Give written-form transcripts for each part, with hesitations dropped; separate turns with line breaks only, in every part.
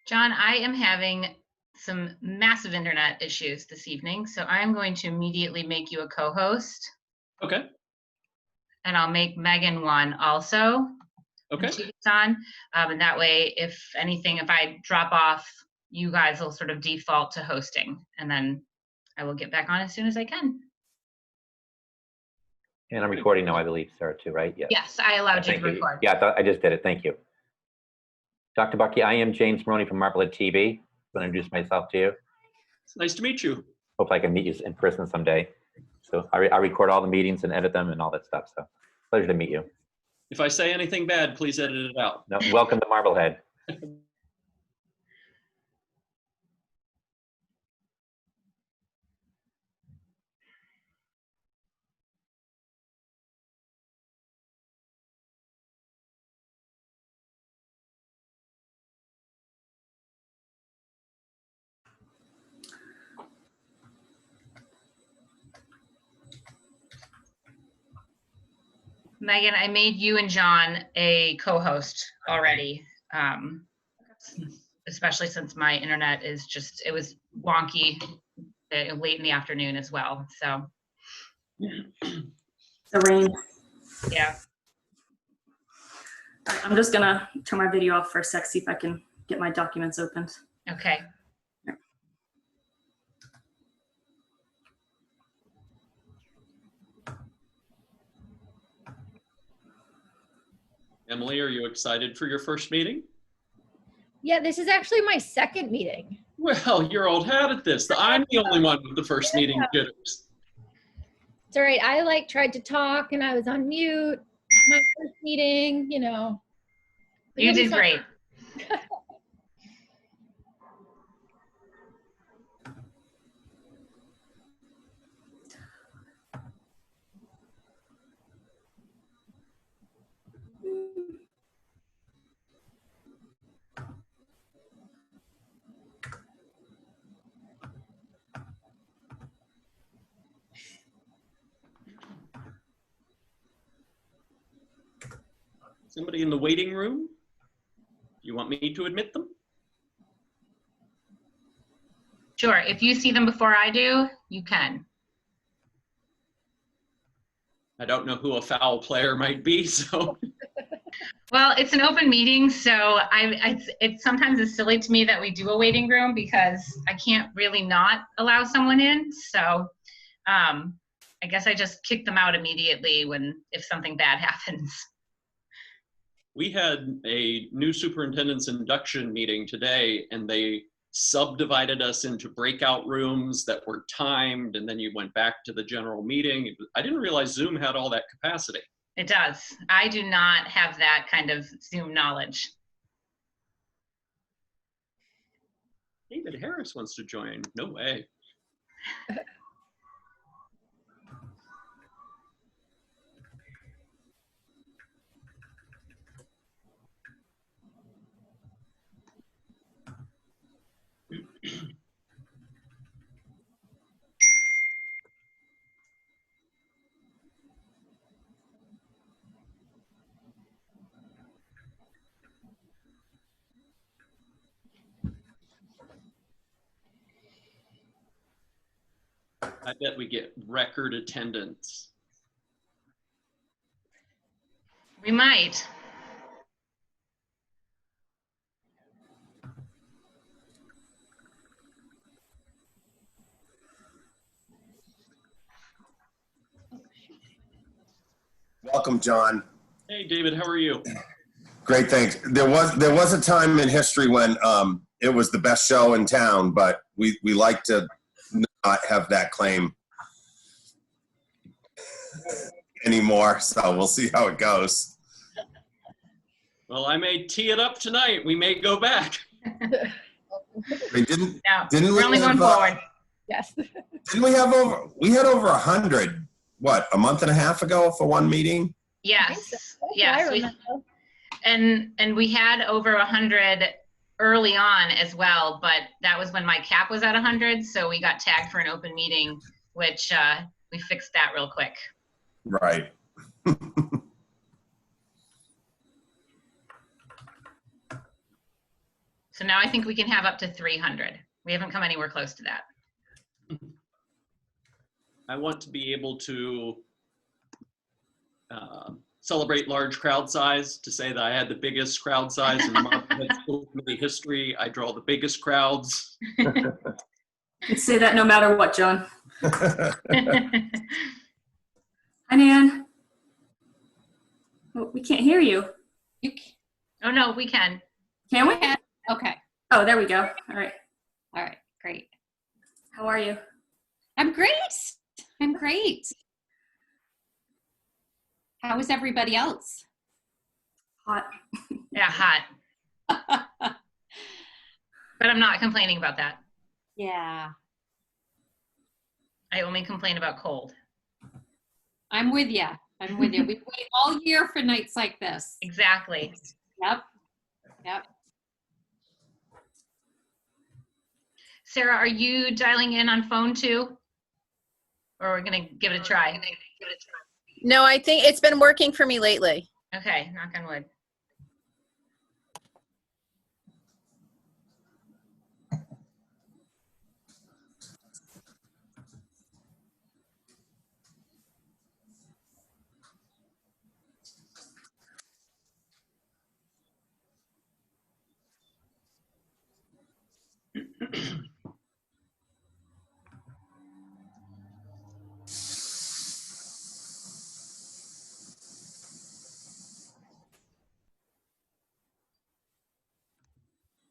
John, I am having some massive internet issues this evening, so I'm going to immediately make you a co-host.
Okay.
And I'll make Megan one also.
Okay.
She's on, and that way, if I drop off, you guys will sort of default to hosting, and then I will get back on as soon as I can.
And I'm recording now, I believe, Sarah, too, right? Yes.
Yes, I allowed you to
Thank you.
record.
Yeah, I just did it. Thank you. Dr. Bucky, I am James Maroney from Marblehead TV. I'm going to introduce myself to you.
It's nice to meet you.
Hopefully I can meet you in person someday. So I record all the meetings and edit them and all that stuff. So pleasure to meet you.
If I say anything bad, please edit it out.
No, welcome to Marblehead.
Megan, I made you and John a co-host already, especially since my internet is it was wonky late in the afternoon as well, so.
The rain.
Yeah.
I'm just gonna turn my video off for a sec, see if I can get my documents opened.
Okay.
Emily, are you excited for your first meeting?
Yeah, this is actually my second meeting.
Well, you're old hat at this. I'm the only one with the first meeting jitters.
It's all right. I tried to talk and I was on mute. My first meeting, you know.
You did great.
Somebody in the waiting room? You want me to admit them?
Sure, if you see them before I do, you can.
I don't know who a foul player might be, so.
Well, it's an open meeting, so it sometimes is silly to me that we do a waiting room because I can't really not allow someone in. So I guess I just kick them out immediately if something bad happens.
We had a new superintendent's induction meeting today, and they subdivided us into breakout rooms that were timed, and then you went back to the general meeting. I didn't realize Zoom had all that capacity.
It does. I do not have that kind of Zoom knowledge.
David Harris wants to join. No way. I bet we get record attendance.
We might.
Welcome, John.
Hey, David, how are you?
Great, thanks. There was a time in history when it was the best show in town, but we like to not have that claim anymore. So we'll see how it goes.
Well, I may tee it up tonight. We may go back.
Didn't
We're only going forward.
Yes.
Didn't we had over 100, what, a month and a half ago for one meeting?
Yes.
I
Yes.
remember.
And we had over 100 early on as well, but that was when my cap was at 100, so we got tagged for an open meeting, which we fixed that real quick.
Right.
So now I think we can have up to 300. We haven't come anywhere close to that.
I want to be able to celebrate large crowd size, to say that I had the biggest crowd size in Marblehead School Committee history. I draw the biggest crowds.
You'd say that no matter what, John. Hi, Nan. Oh, we can't hear you.
Oh, no, we can.
Can we?
Okay.
Oh, there we go. All right.
All right. Great.
How are you?
I'm great. I'm great. How is everybody else?
Hot.
Yeah, hot. But I'm not complaining about that.
Yeah.
I only complain about cold.
I'm with you. I'm with you. We wait all year for nights like this.
Exactly.
Yep. Yep.
Sarah, are you dialing in on phone too? Or we're gonna give it a try?
No, I think it's been working for me lately.
Okay, knock on wood.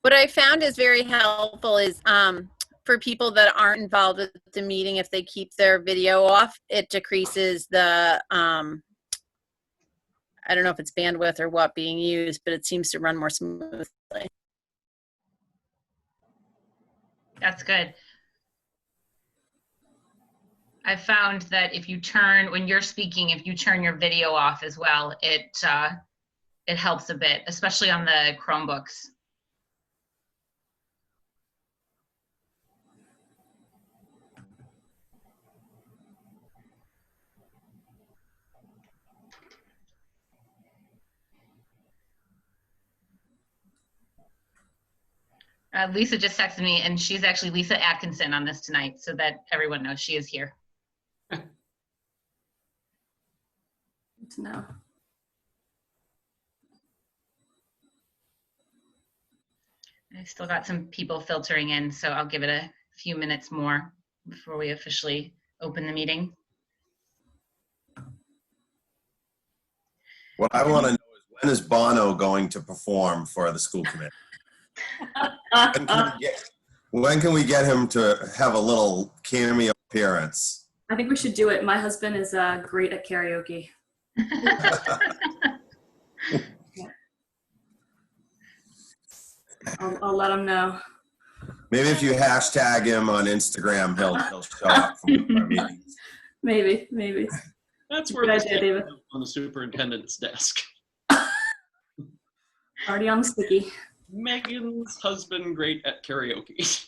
What I found is very helpful is for people that aren't involved with the meeting, if they keep their video off, it decreases the, I don't know if it's bandwidth or what being used, but it seems to run more smoothly.
That's good. I found that if you turn, when you're speaking, if you turn your video off as well, it helps a bit, especially on the Chromebooks. Lisa just texted me, and she's actually Lisa Atkinson on this tonight, so that everyone knows she is here.
Good to know.
I still got some people filtering in, so I'll give it a few minutes more before we officially open the meeting.
What I want to know is, when is Bono going to perform for the school committee? When can we get him to have a little cameo appearance?
I think we should do it. My husband is great at karaoke. I'll let him know.
Maybe if you hashtag him on Instagram, he'll show up for our meetings.
Maybe.
That's where
Good
this
idea, David.
on the superintendent's desk.
Already on the sticky.
Megan's husband, great at karaoke.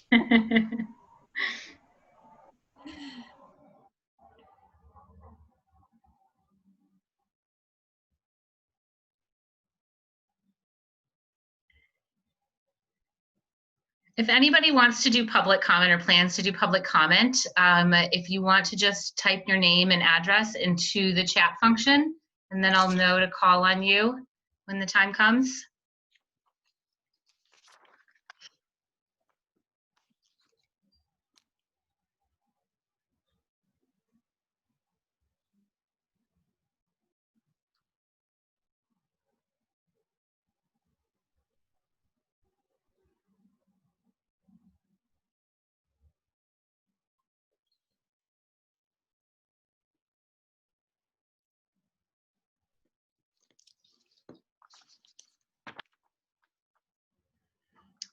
If anybody wants to do public comment or plans to do public comment, if you want to just type your name and address into the chat function, and then I'll know to call on you when the time comes.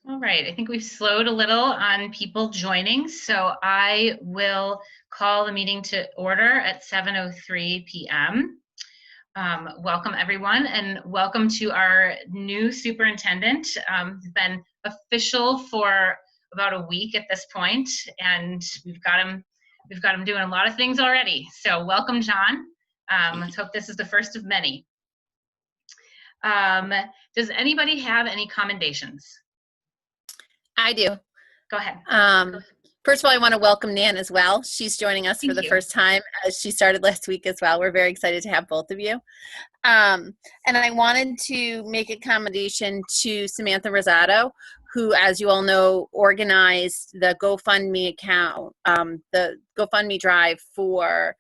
All right, I think we've slowed a little on people joining, so I will call the meeting to order at 7:03 p.m. Welcome everyone, and welcome to our new superintendent. He's been official for about a week at this point, and we've got him doing a lot of things already. So welcome, John. Let's hope this is the first of many. Does anybody have any commendations?
I do.
Go ahead.
First of all, I want to welcome Nan as well. She's joining us for
Thank
the
you.
first time. She started last week as well. We're very excited to have both of you. And I wanted to make accommodation to Samantha Rosado, who, as you all know, organized the GoFundMe account, the GoFundMe drive for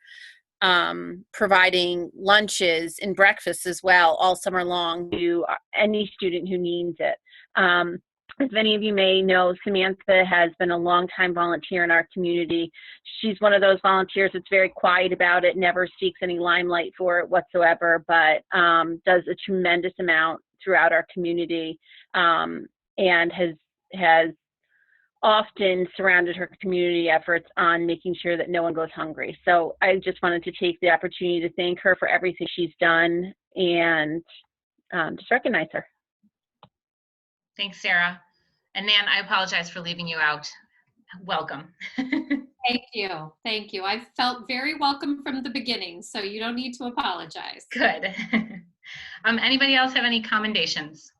providing lunches and breakfasts as well all summer long to any student who needs it. As many of you may know, Samantha has been a longtime volunteer in our community. She's one of those volunteers that's very quiet about it, never seeks any limelight for it whatsoever, but does a tremendous amount throughout our community, and has often surrounded her community efforts on making sure that no one goes hungry. So I just wanted to take the opportunity to thank her for everything she's done and just recognize her.
Thanks, Sarah. And Nan, I apologize for leaving you out. Welcome.
Thank you. Thank you. I felt very welcome from the beginning, so you don't need to apologize.
Good. Anybody else have any commendations?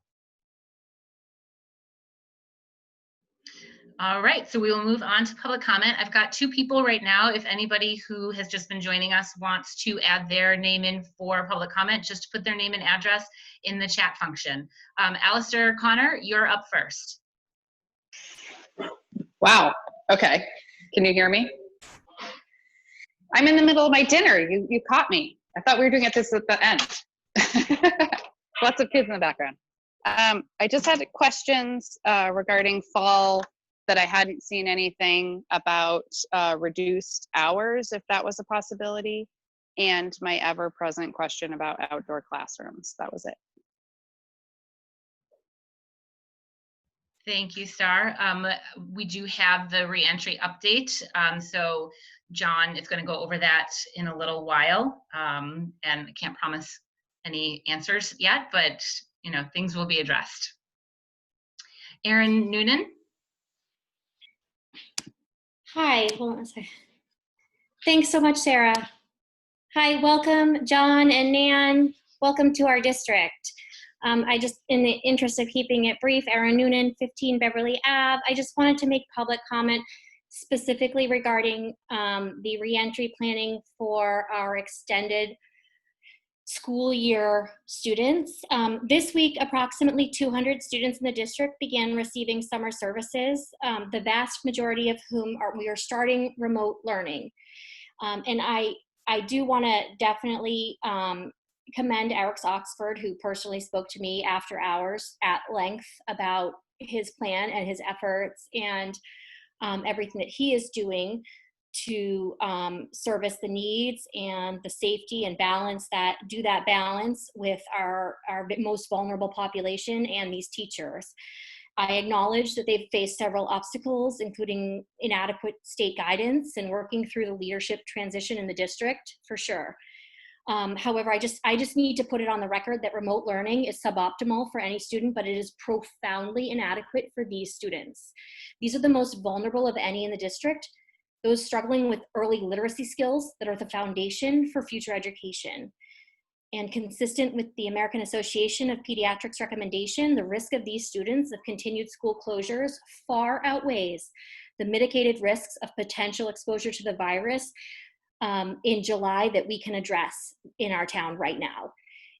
All right, so we will move on to public comment. I've got 2 people right now. If anybody who has just been joining us wants to add their name in for public comment, just put their name and address in the chat function. Alistair Connor, you're up first.
Wow. Okay. Can you hear me? I'm in the middle of my dinner. You caught me. I thought we were doing this at the end. Lots of kids in the background. I just had questions regarding fall, that I hadn't seen anything about reduced hours, if that was a possibility, and my ever-present question about outdoor classrooms. That was it.
Thank you, Star. We do have the reentry update. So John is going to go over that in a little while. And I can't promise any answers yet, but you know, things will be addressed. Erin Noonan.
Hi, hold on a second. Thanks so much, Sarah. Hi, welcome, John and Nan. Welcome to our district. I just, in the interest of keeping it brief, Erin Noonan, 15 Beverly Ave. I just wanted to make public comment specifically regarding the reentry planning for our extended school year students. This week, approximately 200 students in the district began receiving summer services, the vast majority of whom we are starting remote learning. And I do want to definitely commend Eric Oxford, who personally spoke to me after hours at length about his plan and his efforts and everything that he is doing to service the needs and the safety and balance with our most vulnerable population and these teachers. I acknowledge that they've faced several obstacles, including inadequate state guidance and working through the leadership transition in the district, for sure. However, I just need to put it on the record that remote learning is suboptimal for any student, but it is profoundly inadequate for these students. These are the most vulnerable of any in the district, those struggling with early literacy skills that are the foundation for future education. And consistent with the American Association of Pediatrics recommendation, the risk of these students of continued school closures far outweighs the mitigated risks of potential exposure to the virus in July that we can address in our town right now.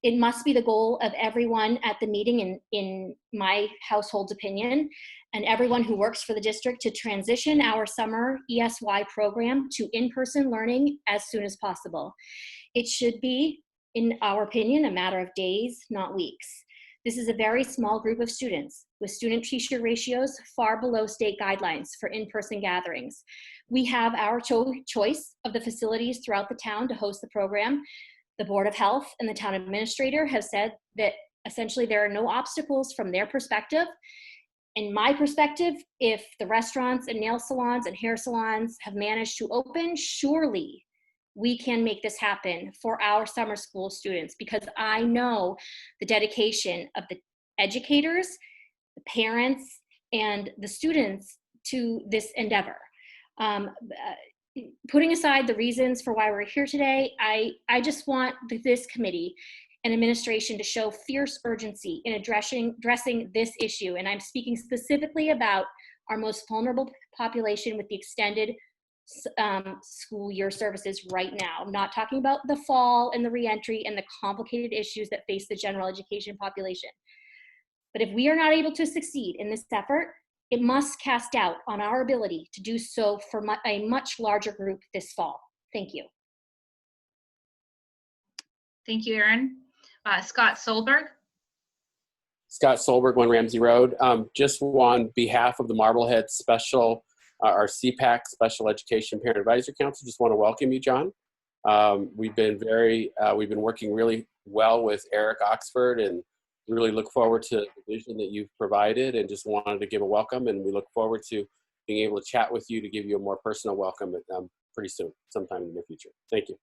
It must be the goal of everyone at the meeting, in my household's opinion, and everyone who works for the district, to transition our summer ESY program to in-person learning as soon as possible. It should be, in our opinion, a matter of days, not weeks. This is a very small group of students with student-teacher ratios far below state guidelines for in-person gatherings. We have our choice of the facilities throughout the town to host the program. The Board of Health and the town administrator have said that essentially there are no obstacles from their perspective. In my perspective, if the restaurants and nail salons and hair salons have managed to open, surely we can make this happen for our summer school students, because I know the dedication of the educators, the parents, and the students to this endeavor. Putting aside the reasons for why we're here today, I just want this committee and administration to show fierce urgency in addressing this issue. And I'm speaking specifically about our most vulnerable population with the extended school year services right now. I'm not talking about the fall and the reentry and the complicated issues that face the general education population. But if we are not able to succeed in this effort, it must cast doubt on our ability to do so for a much larger group this fall. Thank you.
Thank you, Erin. Scott Solberg.
Scott Solberg, 1 Ramsey Road. Just on behalf of the Marblehead Special, our CPAC, Special Education Parent Advisory Council, just want to welcome you, John. We've been working really well with Eric Oxford, and really look forward to the vision that you've provided, and just wanted to give a welcome, and we look forward to being able to chat with you to give you a more personal welcome pretty soon, sometime in the near future. Thank you.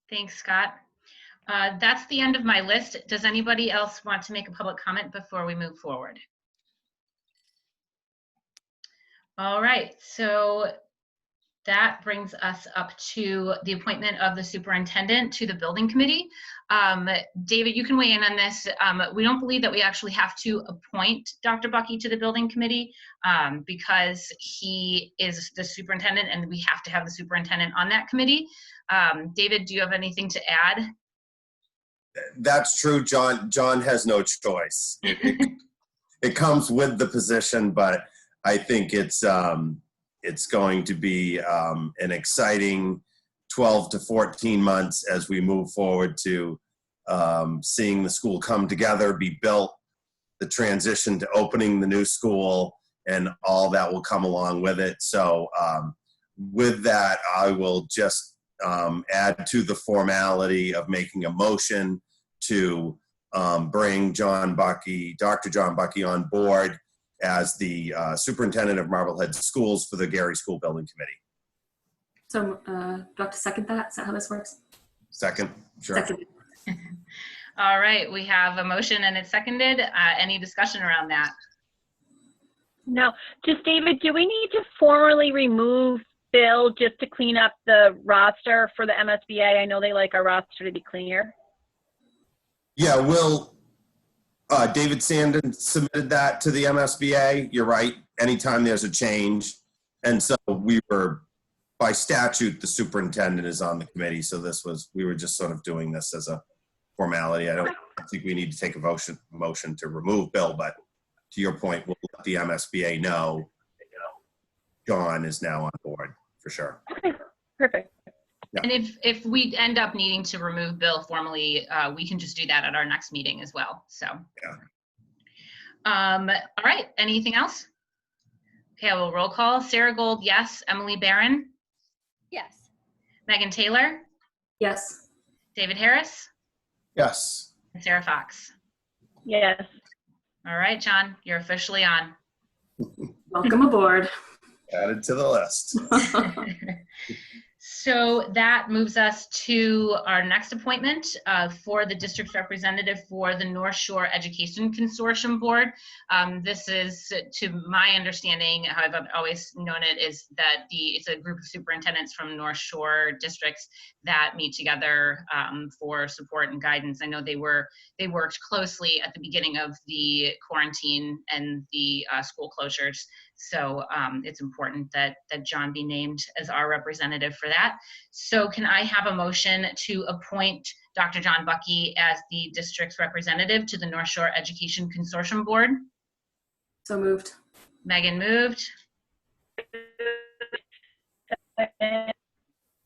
Thanks, Scott. That's the end of my list. Does anybody else want to make a public comment before we move forward? All right, so that brings us up to the appointment of the superintendent to the building committee. David, you can weigh in on this. We don't believe that we actually have to appoint Dr. Bucky to the building committee because he is the superintendent, and we have to have the superintendent on that committee. David, do you have anything to add?
That's true, John. John has no choice. It comes with the position, but I think it's going to be an exciting 12 to 14 months as we move forward to seeing the school come together, be built, the transition to opening the new school, and all that will come along with it. So with that, I will just add to the formality of making a motion to bring Dr. John Bucky on board as the superintendent of Marblehead Schools for the Gary School Building Committee.
So do I have to second that? Is that how this works?
Second, sure.
Second.
All right, we have a motion and it's seconded. Any discussion around that?
No, just David, do we need to formally remove Bill just to clean up the roster for the MSBA? I know they like our roster to be cleaner.
Yeah, David Sandin submitted that to the MSBA. You're right. Anytime there's a change. And so we were, by statute, the superintendent is on the committee. So we were just sort of doing this as a formality. I don't think we need to take a motion to remove Bill, but to your point, we'll let the MSBA know John is now on board for sure.
Okay, perfect.
Yeah.
And if we end up needing to remove Bill formally, we can just do that at our next meeting as well. So, yeah. All right. Anything else? Okay, I will roll call. Sarah Gold, yes. Emily Barron,
Yes.
Megan Taylor,
Yes.
David Harris,
Yes.
and Sarah Fox.
Yes.
All right, John, you're officially on.
Welcome aboard.
Added to the list.
So that moves us to our next appointment for the district's representative for the North Shore Education Consortium Board. This is, to my understanding, how I've always known it, is that it's a group of superintendents from North Shore districts that meet together for support and guidance. I know they worked closely at the beginning of the quarantine and the school closures. So it's important that John be named as our representative for that. So can I have a motion to appoint Dr. John Bucky as the district's representative to the North Shore Education Consortium Board?
So moved.
Megan moved.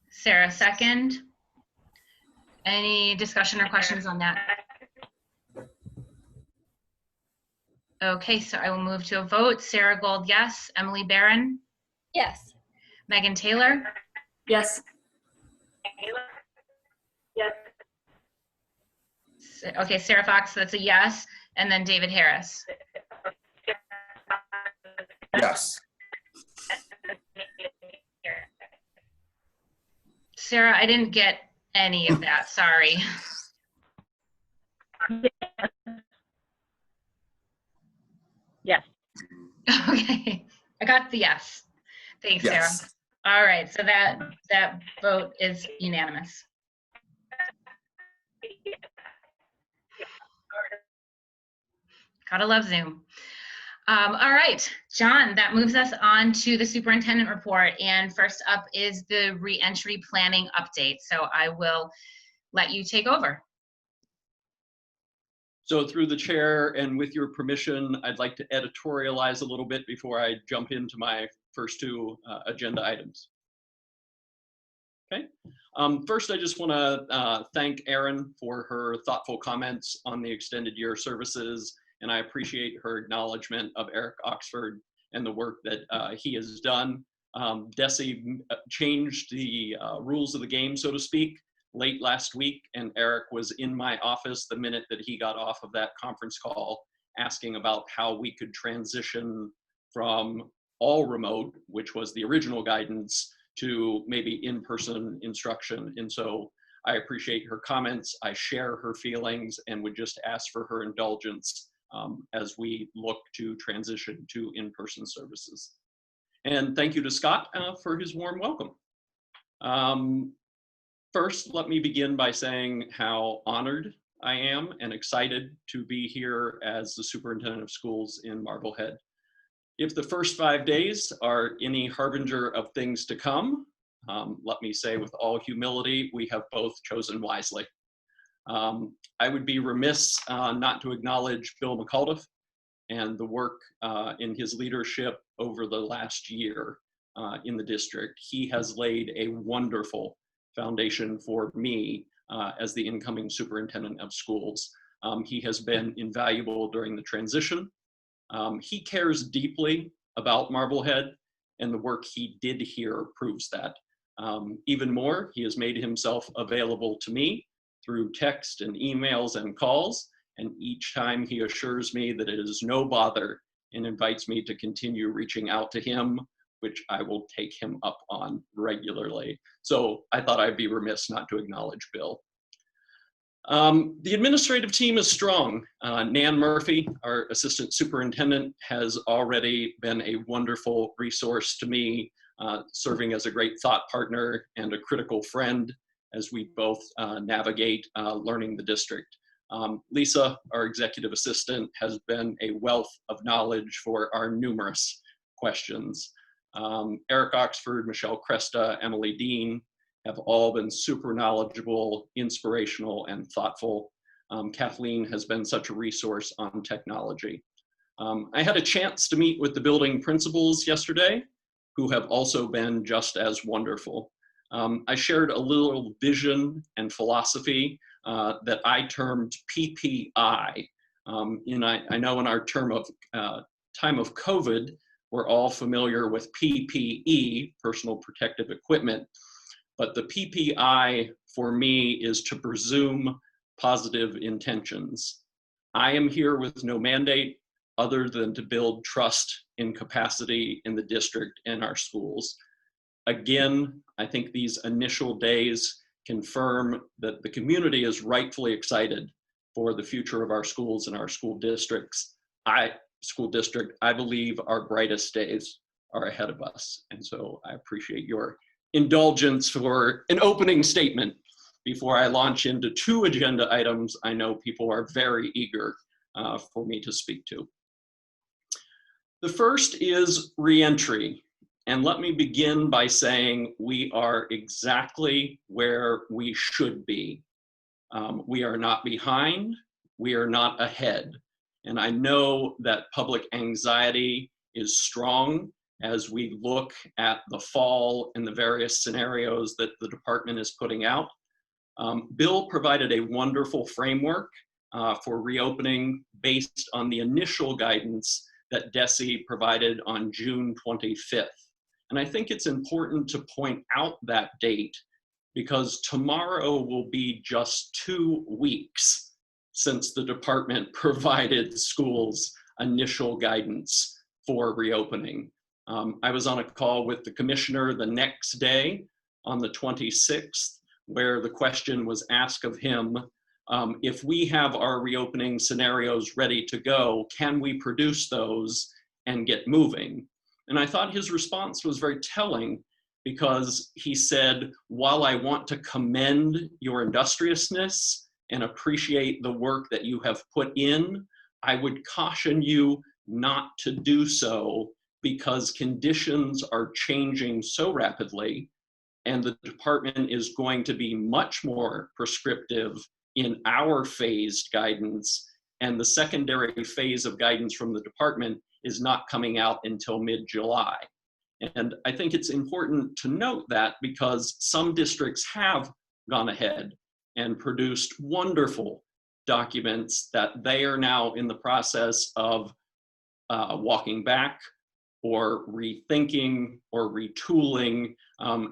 Sarah second. Any discussion or questions on that? Okay, so I will move to a vote. Sarah Gold, yes. Emily Barron?
Yes.
Megan Taylor?
Yes.
Yes.
Okay, Sarah Fox, that's a yes. And then David Harris?
Yes.
Sarah, I didn't get any of that, sorry.
Yes.
Okay, I got the yes. Thanks,
Yes.
Sarah. All right, so that vote is unanimous. Gotta love Zoom. All right, John, that moves us on to the superintendent report. And first up is the reentry planning update. So I will let you take over.
So through the chair and with your permission, I'd like to editorialize a little bit before I jump into my first two agenda items. Okay. First, I just want to thank Erin for her thoughtful comments on the extended year services, and I appreciate her acknowledgement of Eric Oxford and the work that he has done. Desi changed the rules of the game, so to speak, late last week, and Eric was in my office the minute that he got off of that conference call asking about how we could transition from all remote, which was the original guidance, to maybe in-person instruction. And so I appreciate her comments, I share her feelings, and would just ask for her indulgence as we look to transition to in-person services. And thank you to Scott for his warm welcome. First, let me begin by saying how honored I am and excited to be here as the superintendent of schools in Marblehead. If the first 5 days are any harbinger of things to come, let me say with all humility, we have both chosen wisely. I would be remiss not to acknowledge Bill McAuliffe and the work in his leadership over the last year in the district. He has laid a wonderful foundation for me as the incoming superintendent of schools. He has been invaluable during the transition. He cares deeply about Marblehead, and the work he did here proves that. Even more, he has made himself available to me through text and emails and calls, and each time he assures me that it is no bother and invites me to continue reaching out to him, which I will take him up on regularly. So I thought I'd be remiss not to acknowledge Bill. The administrative team is strong. Nan Murphy, our assistant superintendent, has already been a wonderful resource to me, serving as a great thought partner and a critical friend as we both navigate learning the district. Lisa, our executive assistant, has been a wealth of knowledge for our numerous questions. Eric Oxford, Michelle Cresta, Emily Dean have all been super knowledgeable, inspirational, and thoughtful. Kathleen has been such a resource on technology. I had a chance to meet with the building principals yesterday, who have also been just as wonderful. I shared a little vision and philosophy that I termed PPI. I know in our time of COVID, we're all familiar with PPE, personal protective equipment, but the PPI for me is to presume positive intentions. I am here with no mandate other than to build trust and capacity in the district and our schools. Again, I think these initial days confirm that the community is rightfully excited for the future of our schools and our school districts. I believe our brightest days are ahead of us. And so I appreciate your indulgence for an opening statement before I launch into two agenda items I know people are very eager for me to speak to. The first is reentry. And let me begin by saying we are exactly where we should be. We are not behind, we are not ahead. And I know that public anxiety is strong as we look at the fall and the various scenarios that the department is putting out. Bill provided a wonderful framework for reopening based on the initial guidance that Desi provided on June 25th. And I think it's important to point out that date because tomorrow will be just 2 weeks since the department provided schools initial guidance for reopening. I was on a call with the commissioner the next day on the 26th, where the question was asked of him, if we have our reopening scenarios ready to go, can we produce those and get moving? And I thought his response was very telling because he said, while I want to commend your industriousness and appreciate the work that you have put in, I would caution you not to do so because conditions are changing so rapidly, and the department is going to be much more prescriptive in our phased guidance, and the secondary phase of guidance from the department is not coming out until mid-July. And I think it's important to note that because some districts have gone ahead and produced wonderful documents that they are now in the process of walking back or rethinking or retooling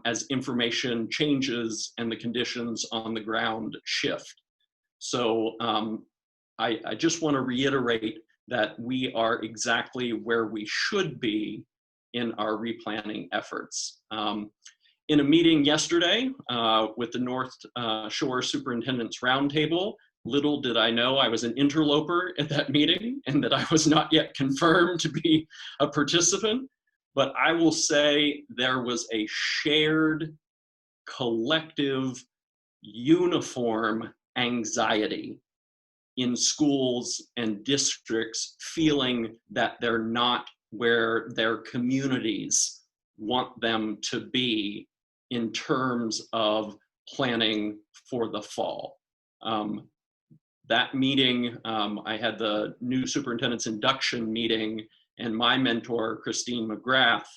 as information changes and the conditions on the ground shift. So I just want to reiterate that we are exactly where we should be in our replanning efforts. In a meeting yesterday with the North Shore Superintendent's Roundtable, little did I know I was an interloper at that meeting and that I was not yet confirmed to be a participant. But I will say there was a shared, collective, uniform anxiety in schools and districts feeling that they're not where their communities want them to be in terms of planning for the fall. That meeting, I had the new superintendent's induction meeting, and my mentor, Christine Mcgrath,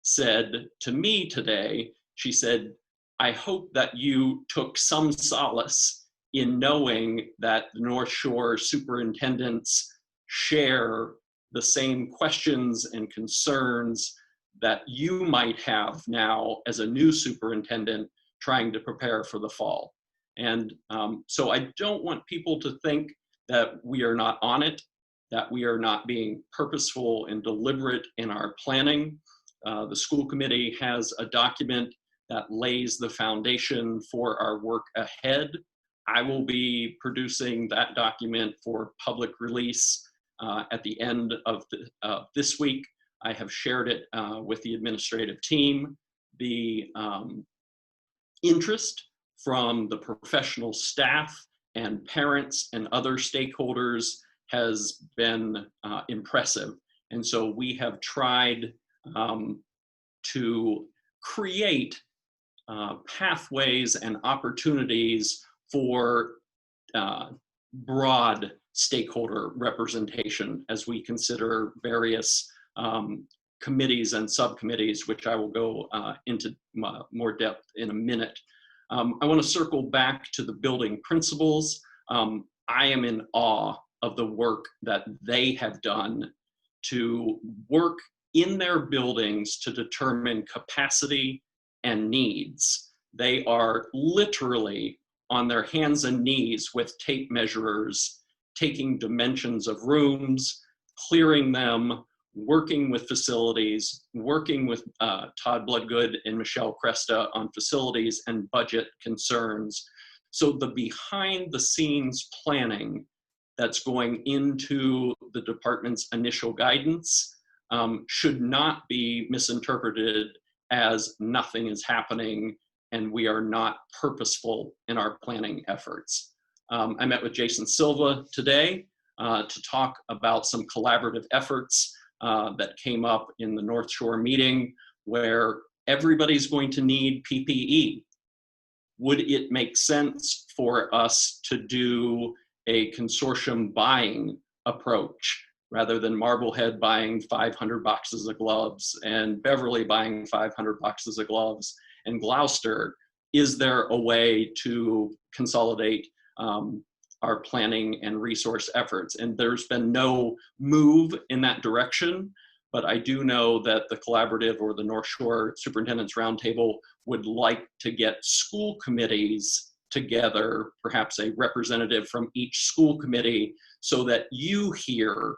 said to me today, she said, I hope that you took some solace in knowing that the North Shore superintendents share the same questions and concerns that you might have now as a new superintendent trying to prepare for the fall. And so I don't want people to think that we are not on it, that we are not being purposeful and deliberate in our planning. The school committee has a document that lays the foundation for our work ahead. I will be producing that document for public release at the end of this week. I have shared it with the administrative team. The interest from the professional staff and parents and other stakeholders has been impressive. And so we have tried to create pathways and opportunities for broad stakeholder representation as we consider various committees and subcommittees, which I will go into more depth in a minute. I want to circle back to the building principals. I am in awe of the work that they have done to work in their buildings to determine capacity and needs. They are literally on their hands and knees with tape measurers, taking dimensions of rooms, clearing them, working with facilities, working with Todd Bloodgood and Michelle Cresta on facilities and budget concerns. So the behind the scenes planning that's going into the department's initial guidance should not be misinterpreted as nothing is happening and we are not purposeful in our planning efforts. I met with Jason Silva today to talk about some collaborative efforts that came up in the North Shore meeting where everybody's going to need PPE. Would it make sense for us to do a consortium buying approach rather than Marblehead buying 500 boxes of gloves and Beverly buying 500 boxes of gloves and Gloucester? Is there a way to consolidate our planning and resource efforts? And there's been no move in that direction, but I do know that the collaborative or the North Shore Superintendent's Roundtable would like to get school committees together, perhaps a representative from each school committee, so that you hear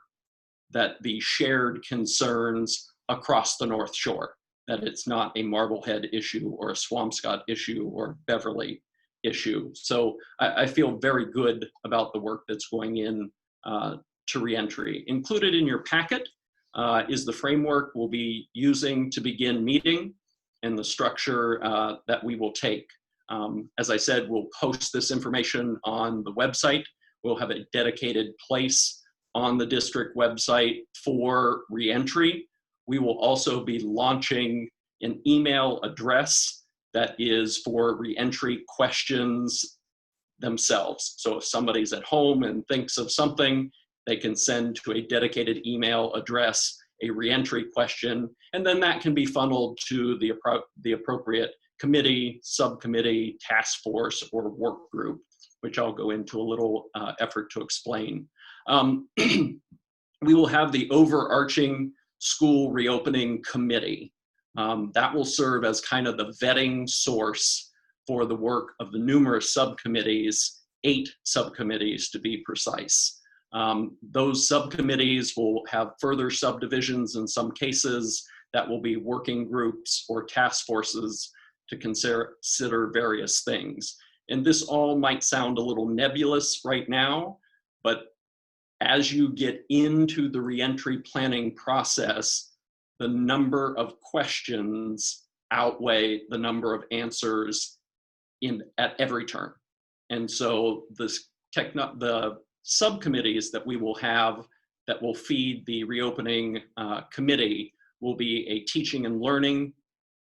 that the shared concerns across the North Shore, that it's not a Marblehead issue or a Swampscott issue or Beverly issue. So I feel very good about the work that's going in to reentry. Included in your packet is the framework we'll be using to begin meeting and the structure that we will take. As I said, we'll post this information on the website. We'll have a dedicated place on the district website for Reentry. We will also be launching an email address that is for Reentry questions themselves. So if somebody's at home and thinks of something, they can send to a dedicated email address a Reentry question, and then that can be funneled to the appropriate committee, subcommittee, task force, or work group, which I'll go into a little effort to explain. We will have the overarching school reopening committee. That will serve as kind of the vetting source for the work of the numerous subcommittees, 8 subcommittees to be precise. Those subcommittees will have further subdivisions in some cases that will be working groups or task forces to consider various things. And this all might sound a little nebulous right now, but as you get into the reentry planning process, the number of questions outweigh the number of answers at every turn. And so the subcommittees that we will have that will feed the reopening committee will be a teaching and learning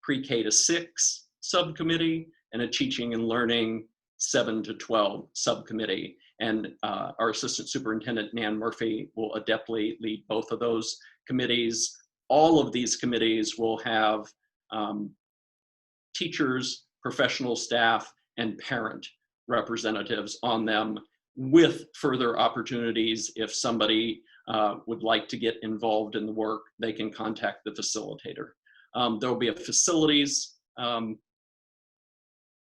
pre-K to 6 subcommittee and a teaching and learning 7 to 12 subcommittee. And our Assistant Superintendent, Nan Murphy, will adeptly lead both of those committees. All of these committees will have teachers, professional staff, and parent representatives on them, with further opportunities. If somebody would like to get involved in the work, they can contact the facilitator. There will be a facilities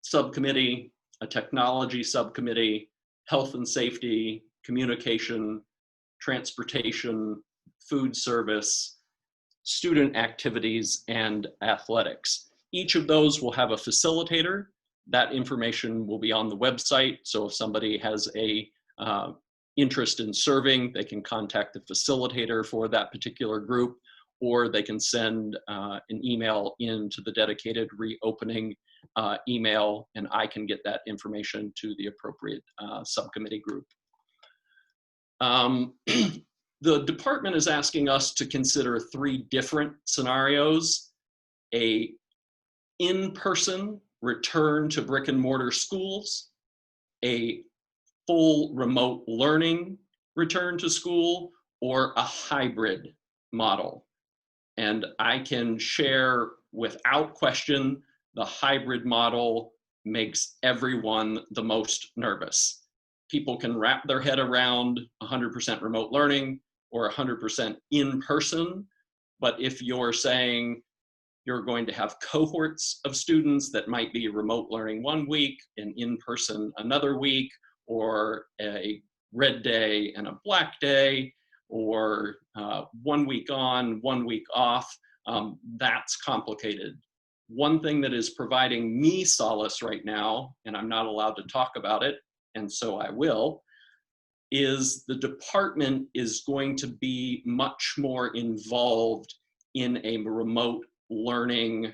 subcommittee, a technology subcommittee, health and safety, communication, transportation, food service, student activities, and athletics. Each of those will have a facilitator. That information will be on the website. So if somebody has a interest in serving, they can contact the facilitator for that particular group, or they can send an email into the dedicated reopening email, and I can get that information to the appropriate subcommittee group. The department is asking us to consider 3 different scenarios: a in-person return to brick and mortar schools, a full remote learning return to school, or a hybrid model. And I can share without question, the hybrid model makes everyone the most nervous. People can wrap their head around 100% remote learning or 100% in person, but if you're saying you're going to have cohorts of students that might be remote learning one week and in person another week, or a red day and a black day, or 1 week on, 1 week off, that's complicated. One thing that is providing me solace right now, and I'm not allowed to talk about it, and so I will, is the department is going to be much more involved in a remote learning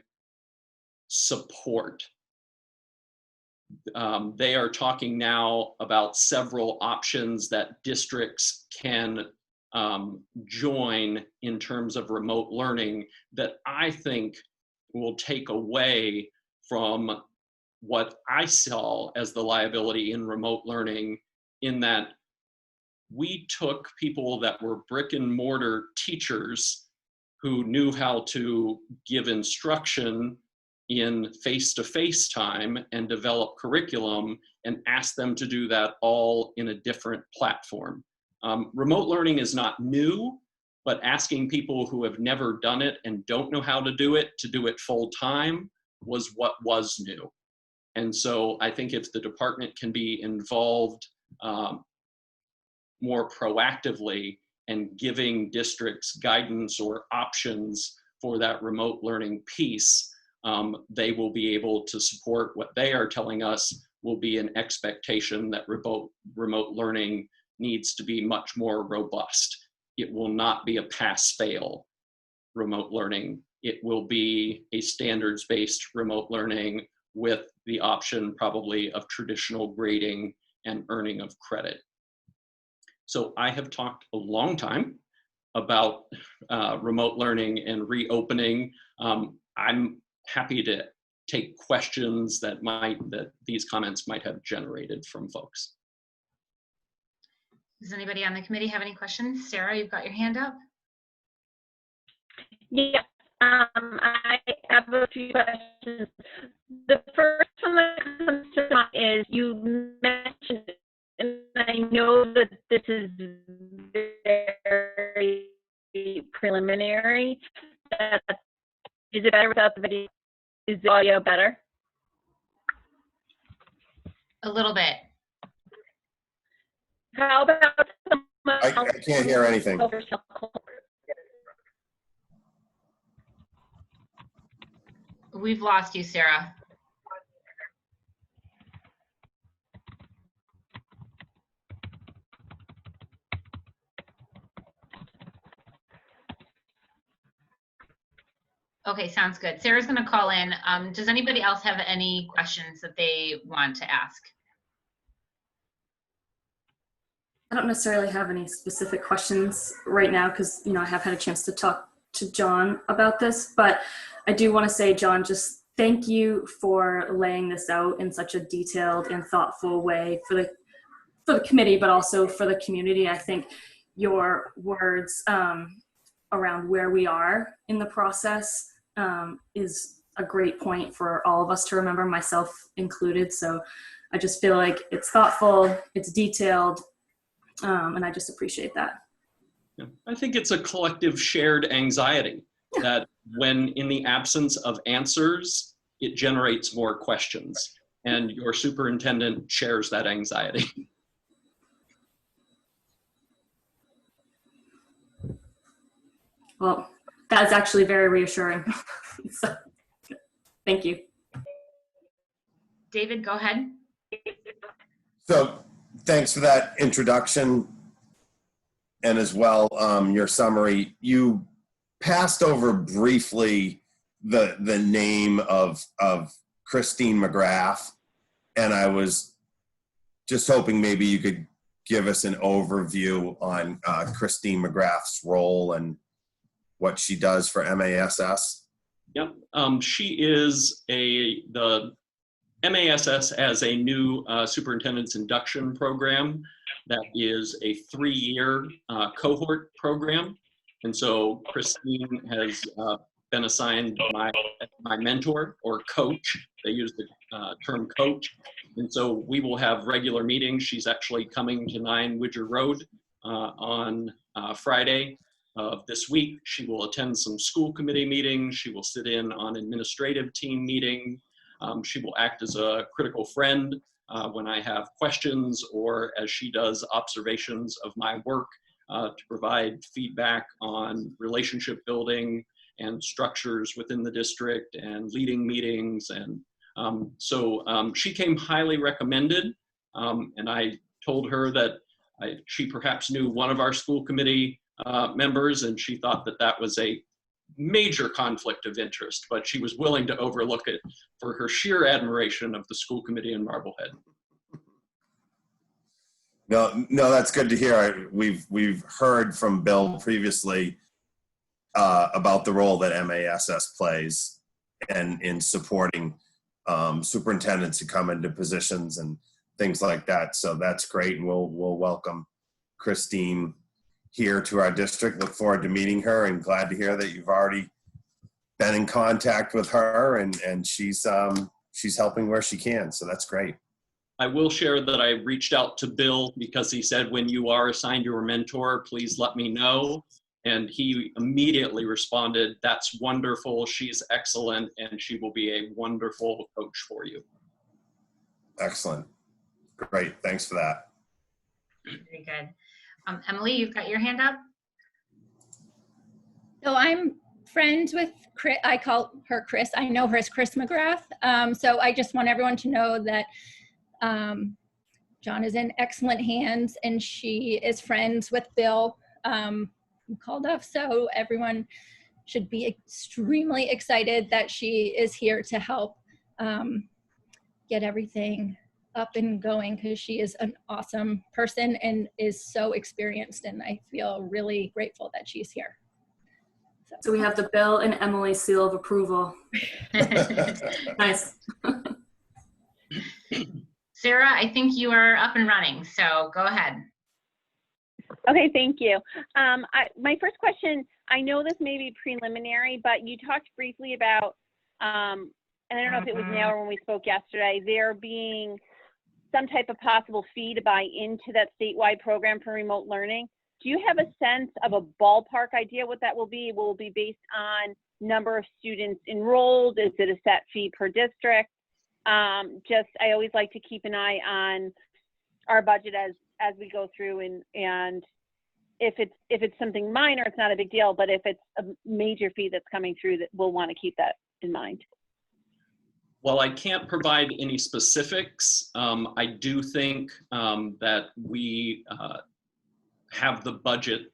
support. They are talking now about several options that districts can join in terms of remote learning that I think will take away from what I saw as the liability in remote learning, in that we took people that were brick and mortar teachers who knew how to give instruction in face-to-face time and develop curriculum, and asked them to do that all in a different platform. Remote learning is not new, but asking people who have never done it and don't know how to do it full time was what was new. And so I think if the department can be involved more proactively and giving districts guidance or options for that remote learning piece, they will be able to support what they are telling us will be an expectation that remote learning needs to be much more robust. It will not be a pass-fail remote learning. It will be a standards-based remote learning with the option probably of traditional grading and earning of credit. So I have talked a long time about remote learning and reopening. I'm happy to take questions that these comments might have generated from folks.
Does anybody on the committee have any questions? Sarah, you've got your hand up.
Yeah, I have a few questions. The first one that comes to mind is you mentioned, and I know that this is very preliminary, is it better without the video? Is the audio better?
A little bit.
How about
I can't hear anything.
We've lost you, Sarah. Okay, sounds good. Sarah's going to call in. Does anybody else have any questions that they want to ask?
I don't necessarily have any specific questions right now because, you know, I have had a chance to talk to John about this, but I do want to say, John, just thank you for laying this out in such a detailed and thoughtful way for the committee, but also for the community. I think your words around where we are in the process is a great point for all of us to remember, myself included. So I just feel like it's thoughtful, it's detailed, and I just appreciate that.
Yeah. I think it's a collective shared anxiety that when in the absence of answers, it generates more questions. And your superintendent shares that anxiety.
Well, that is actually very reassuring. So, thank you.
David, go ahead.
So thanks for that introduction and as well your summary. You passed over briefly the name of Christine Mcgrath, and I was just hoping maybe you could give us an overview on Christine Mcgrath's role and what she does for MASS.
Yep, she is the MASS has a new superintendent's induction program that is a 3-year cohort program. And so Christine has been assigned my mentor or coach. They use the term coach. And so we will have regular meetings. She's actually coming to 9 Widger Road on Friday of this week. She will attend some school committee meetings. She will sit in on administrative team meeting. She will act as a critical friend when I have questions or as she does observations of my work to provide feedback on relationship building and structures within the district and leading meetings. And so she came highly recommended. And I told her that she perhaps knew one of our school committee members, and she thought that that was a major conflict of interest, but she was willing to overlook it for her sheer admiration of the school committee in Marblehead.
No, that's good to hear. We've heard from Bill previously about the role that MASS plays and in supporting superintendents who come into positions and things like that. So that's great, and we'll welcome Christine here to our district. Look forward to meeting her, and glad to hear that you've already been in contact with her, and she's helping where she can. So that's great.
I will share that I reached out to Bill because he said, when you are assigned your mentor, please let me know. And he immediately responded, that's wonderful. She's excellent, and she will be a wonderful coach for you.
Excellent. Great. Thanks for that.
Very good. Emily, you've got your hand up.
So I'm friends with Chris. I call her Chris. I know her as Chris Mcgrath. So I just want everyone to know that John is in excellent hands, and she is friends with Bill Calduff. So everyone should be extremely excited that she is here to help get everything up and going because she is an awesome person and is so experienced, and I feel really grateful that she's here.
So we have the Bill and Emily seal of approval. Nice.
Sarah, I think you are up and running, so go ahead.
Okay, thank you. My first question, I know this may be preliminary, but you talked briefly about, and I don't know if it was now or when we spoke yesterday, there being some type of possible fee to buy into that statewide program for remote learning. Do you have a sense of a ballpark idea what that will be? Will it be based on number of students enrolled? Is it a set fee per district? I always like to keep an eye on our budget as we go through, and if it's something minor, it's not a big deal, but if it's a major fee that's coming through, that we'll want to keep that in mind.
Well, I can't provide any specifics. I do think that we have the budget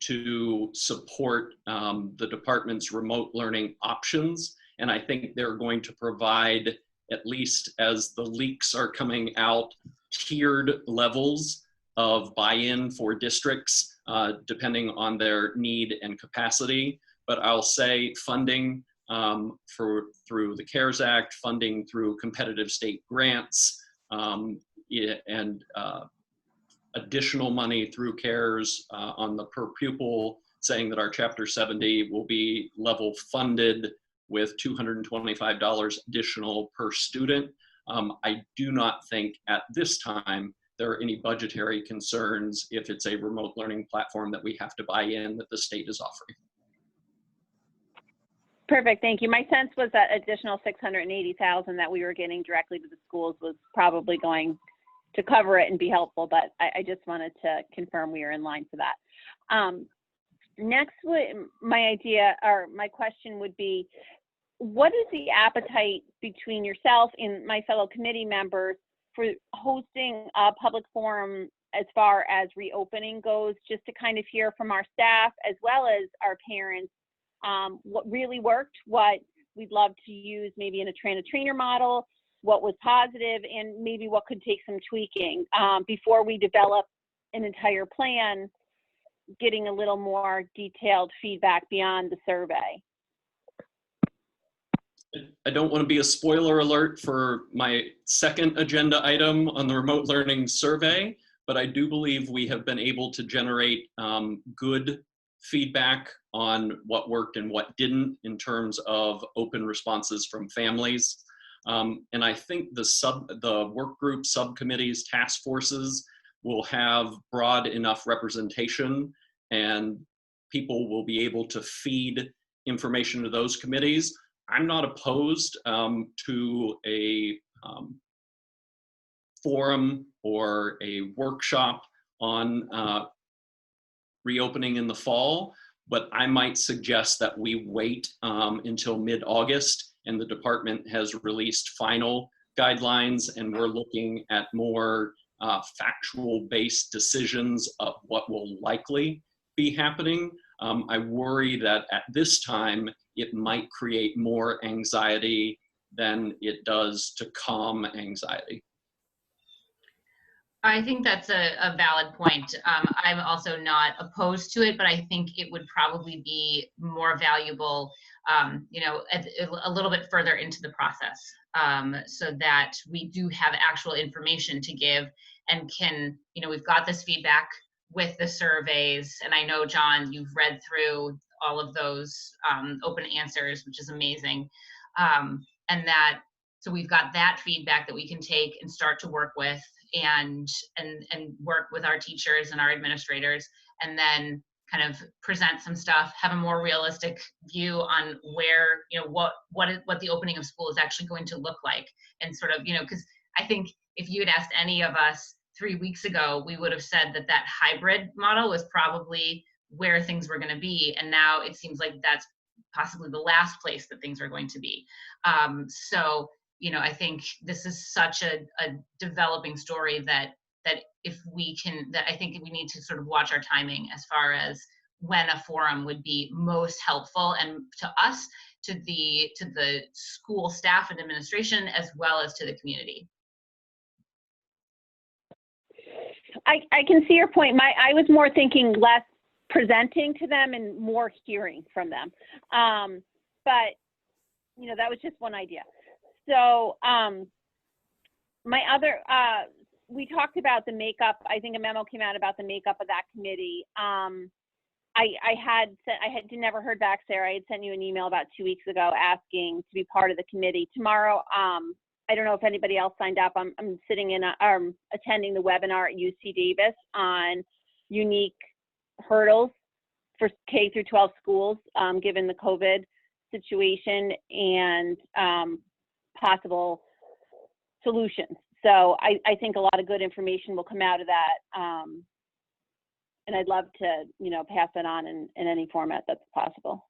to support the department's remote learning options, and I think they're going to provide, at least as the leaks are coming out, tiered levels of buy-in for districts depending on their need and capacity. But I'll say funding through the CARES Act, funding through competitive state grants, and additional money through CARES on the per pupil, saying that our Chapter 70 will be level funded with $225 additional per student. I do not think at this time there are any budgetary concerns if it's a remote learning platform that we have to buy in that the state is offering.
Perfect, thank you. My sense was that additional $680,000 that we were getting directly to the schools was probably going to cover it and be helpful, but I just wanted to confirm we are in line for that. Next, my question would be, what is the appetite between yourself and my fellow committee members for hosting a public forum as far as reopening goes, just to kind of hear from our staff as well as our parents what really worked, what we'd love to use maybe in a train-a-trainer model, what was positive, and maybe what could take some tweaking before we develop an entire plan, getting a little more detailed feedback beyond the survey.
I don't want to be a spoiler alert for my second agenda item on the remote learning survey, but I do believe we have been able to generate good feedback on what worked and what didn't in terms of open responses from families. And I think the work group, subcommittees, task forces will have broad enough representation, and people will be able to feed information to those committees. I'm not opposed to a forum or a workshop on reopening in the fall, but I might suggest that we wait until mid-August and the department has released final guidelines and we're looking at more factual-based decisions of what will likely be happening. I worry that at this time, it might create more anxiety than it does to calm anxiety.
I think that's a valid point. I'm also not opposed to it, but I think it would probably be more valuable, you know, a little bit further into the process, so that we do have actual information to give and can, you know, we've got this feedback with the surveys, and I know, John, you've read through all of those open answers, which is amazing, and that, so we've got that feedback that we can take and start to work with, and work with our teachers and our administrators, and then kind of present some stuff, have a more realistic view on where, you know, what the opening of school is actually going to look like, and sort of, you know, because I think if you had asked any of us 3 weeks ago, we would have said that that hybrid model was probably where things were going to be, and now it seems like that's possibly the last place that things are going to be. So, you know, I think this is such a developing story that if we can, that I think we need to sort of watch our timing as far as when a forum would be most helpful, and to us, to the school staff and administration, as well as to the community.
I can see your point. I was more thinking less presenting to them and more hearing from them. But, you know, that was just one idea. So my other, we talked about the makeup. I think a memo came out about the makeup of that committee. I had never heard back, Sarah. I had sent you an email about 2 weeks ago asking to be part of the committee. Tomorrow, I don't know if anybody else signed up. I'm sitting in, attending the webinar at UC Davis on unique hurdles for K through 12 schools, given the COVID situation and possible solutions. So I think a lot of good information will come out of that. And I'd love to, you know, pass it on in any format that's possible.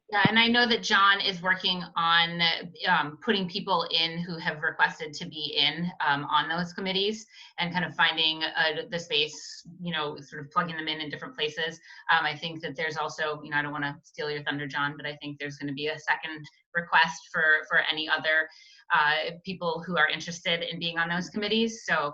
Yeah, and I know that John is working on putting people in who have requested to be in on those committees and kind of finding the space, you know, sort of plugging them in different places. I think that there's also, you know, I don't want to steal your thunder, John, but I think there's going to be a second request for any other people who are interested in being on those committees. So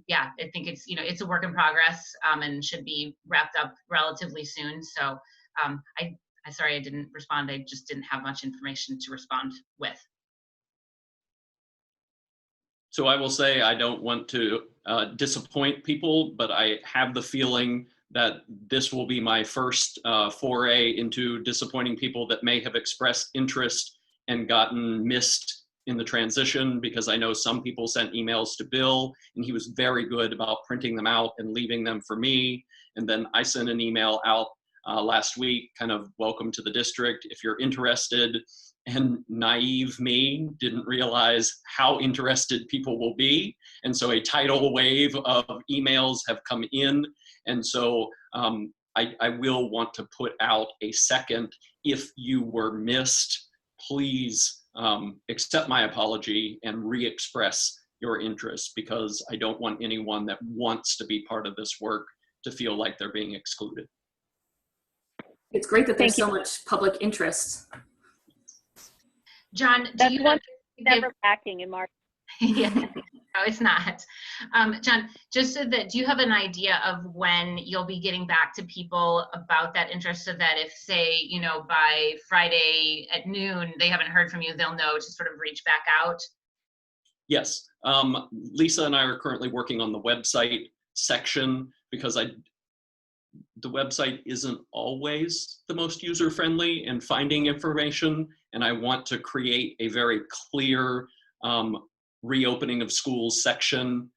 yeah, I think it's, you know, it's a work in progress and should be wrapped up relatively soon. So I'm sorry I didn't respond. I just didn't have much information to respond with.
So I will say I don't want to disappoint people, but I have the feeling that this will be my first foray into disappointing people that may have expressed interest and gotten missed in the transition, because I know some people sent emails to Bill and he was very good about printing them out and leaving them for me. And then I sent an email out last week, kind of welcome to the district if you're interested, and naive me didn't realize how interested people will be. And so a tidal wave of emails have come in. And so I will want to put out a second, if you were missed, please accept my apology and re-express your interest, because I don't want anyone that wants to be part of this work to feel like they're being excluded.
It's great that there's so much public interest.
John,
that's one never lacking in March.
Yeah, no, it's not. John, just so that, do you have an idea of when you'll be getting back to people about that interest, so that if, say, you know, by Friday at noon they haven't heard from you, they'll know to sort of reach back out?
Yes, Lisa and I are currently working on the website section, because the website isn't always the most user-friendly in finding information, and I want to create a very clear reopening of schools section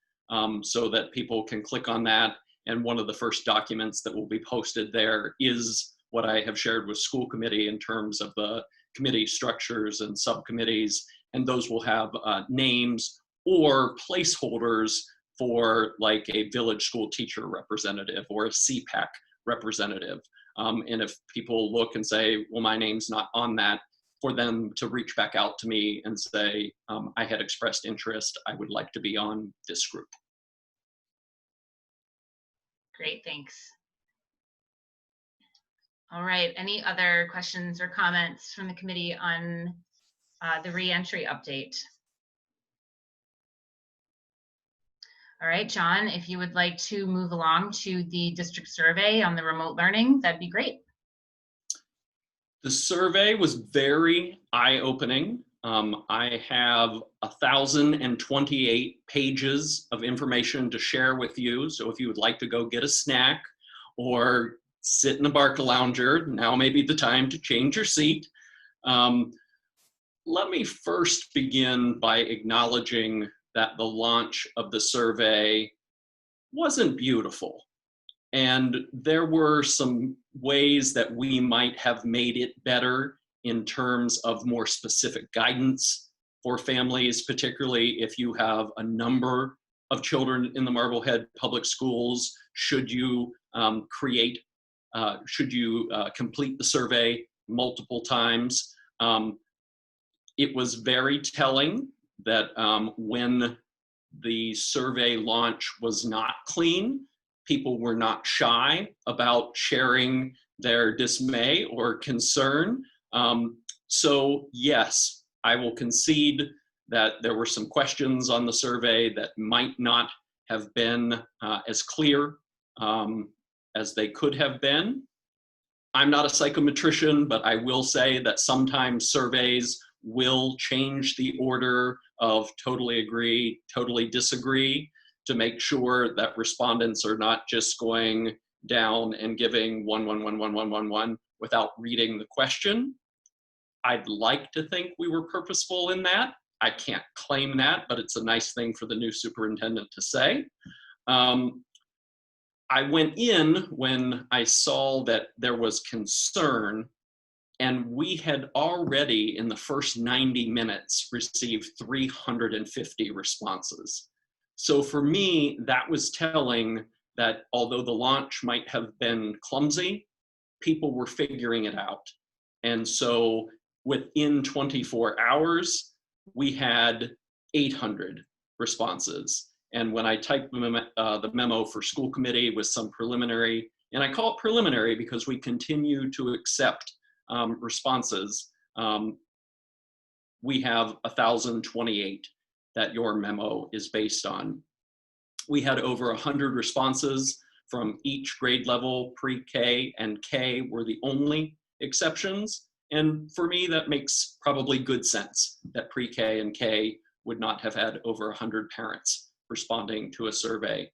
so that people can click on that. And one of the first documents that will be posted there is what I have shared with school committee in terms of the committee structures and subcommittees, and those will have names or placeholders for like a village school teacher representative or a CPAC representative. And if people look and say, well, my name's not on that, for them to reach back out to me and say, I had expressed interest, I would like to be on this group.
Great, thanks. All right, any other questions or comments from the committee on the reentry update? All right, John, if you would like to move along to the district survey on the remote learning, that'd be great.
The survey was very eye-opening. I have 1,028 pages of information to share with you. So if you would like to go get a snack or sit in a Barca lounger, now may be the time to change your seat. Let me first begin by acknowledging that the launch of the survey wasn't beautiful. And there were some ways that we might have made it better in terms of more specific guidance for families, particularly if you have a number of children in the Marblehead public schools. Should you complete the survey multiple times? It was very telling that when the survey launch was not clean, people were not shy about sharing their dismay or concern. So yes, I will concede that there were some questions on the survey that might not have been as clear as they could have been. I'm not a psychometrician, but I will say that sometimes surveys will change the order of totally agree, totally disagree, to make sure that respondents are not just going down and giving 1, 1, 1, 1, 1, 1, 1 without reading the question. I'd like to think we were purposeful in that. I can't claim that, but it's a nice thing for the new superintendent to say. I went in when I saw that there was concern, and we had already in the first 90 minutes received 350 responses. So for me, that was telling that although the launch might have been clumsy, people were figuring it out. And so within 24 hours, we had 800 responses. And when I typed the memo for school committee with some preliminary, and I call it preliminary because we continue to accept responses, we have 1,028 that your memo is based on. We had over 100 responses from each grade level. Pre-K and K were the only exceptions. And for me, that makes probably good sense that pre-K and K would not have had over 100 parents responding to a survey.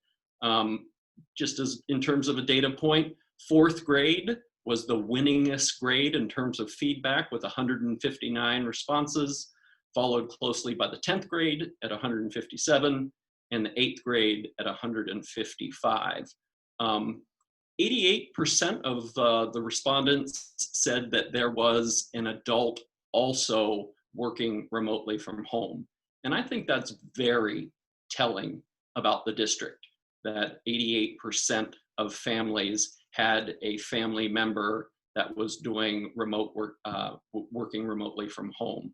Just as in terms of a data point, 4th grade was the winningest grade in terms of feedback with 159 responses, followed closely by the 10th grade at 157 and the 8th grade at 155. 88% of the respondents said that there was an adult also working remotely from home. And I think that's very telling about the district, that 88% of families had a family member that was doing remote work, working remotely from home.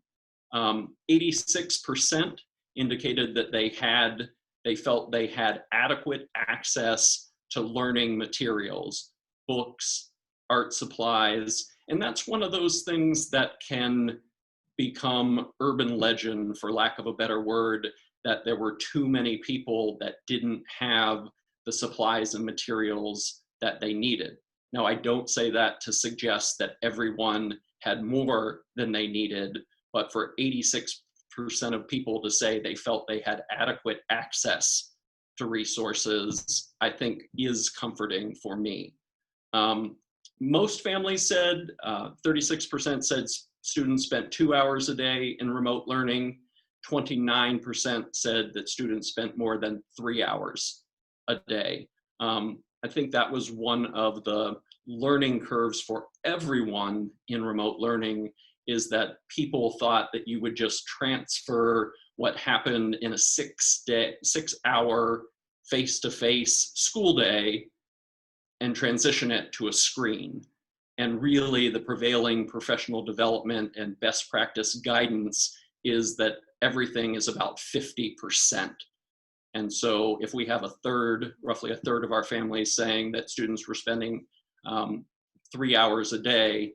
86% indicated that they felt they had adequate access to learning materials, books, art supplies, and that's one of those things that can become urban legend, for lack of a better word, that there were too many people that didn't have the supplies and materials that they needed. Now, I don't say that to suggest that everyone had more than they needed, but for 86% of people to say they felt they had adequate access to resources, I think is comforting for me. Most families said, 36% said students spent 2 hours a day in remote learning. 29% said that students spent more than 3 hours a day. I think that was one of the learning curves for everyone in remote learning, is that people thought that you would just transfer what happened in a 6-hour face-to-face school day and transition it to a screen. And really the prevailing professional development and best practice guidance is that everything is about 50%. And so if we have roughly a third of our families saying that students were spending 3 hours a day,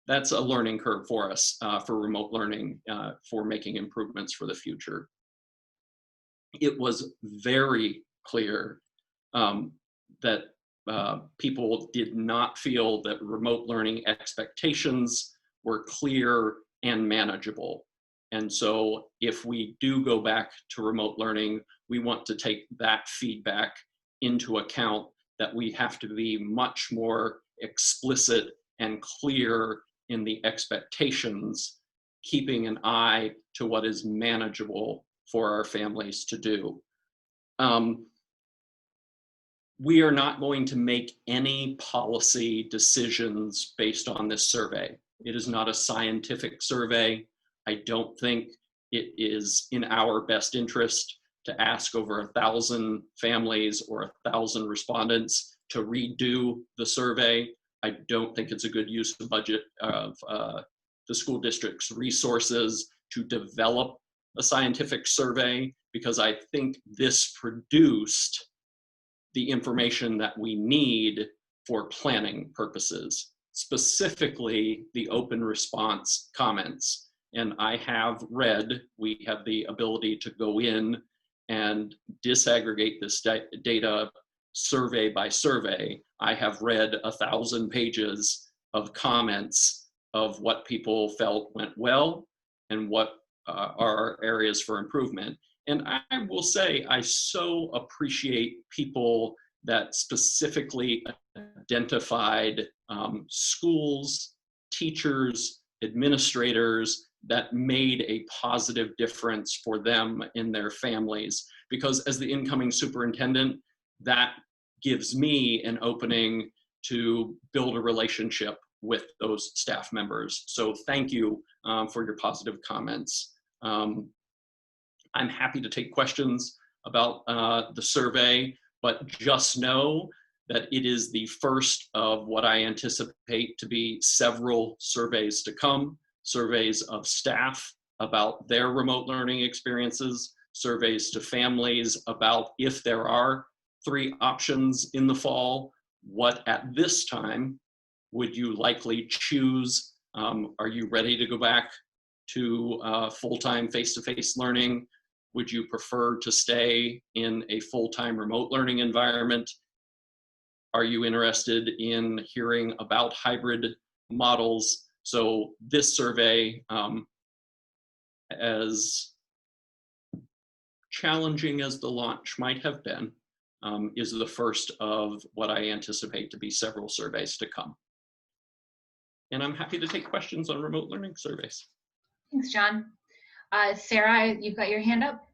that's a learning curve for us for remote learning, for making improvements for the future. It was very clear that people did not feel that remote learning expectations were clear and manageable. And so if we do go back to remote learning, we want to take that feedback into account, that we have to be much more explicit and clear in the expectations, keeping an eye to what is manageable for our families to do. We are not going to make any policy decisions based on this survey. It is not a scientific survey. I don't think it is in our best interest to ask over 1,000 families or 1,000 respondents to redo the survey. I don't think it's a good use of budget of the school district's resources to develop a scientific survey, because I think this produced the information that we need for planning purposes, specifically the open response comments. And I have read, we have the ability to go in and disaggregate this data survey by survey, I have read 1,000 pages of comments of what people felt went well and what are areas for improvement. And I will say, I so appreciate people that specifically identified schools, teachers, administrators that made a positive difference for them and their families. Because as the incoming superintendent, that gives me an opening to build a relationship with those staff members. So thank you for your positive comments. I'm happy to take questions about the survey, but just know that it is the first of what I anticipate to be several surveys to come, surveys of staff about their remote learning experiences, surveys to families about if there are 3 options in the fall, what at this time would you likely choose? Are you ready to go back to full-time face-to-face learning? Would you prefer to stay in a full-time remote learning environment? Are you interested in hearing about hybrid models? So this survey, as challenging as the launch might have been, is the first of what I anticipate to be several surveys to come. And I'm happy to take questions on remote learning surveys.
Thanks, John. Sarah, you've got your hand up.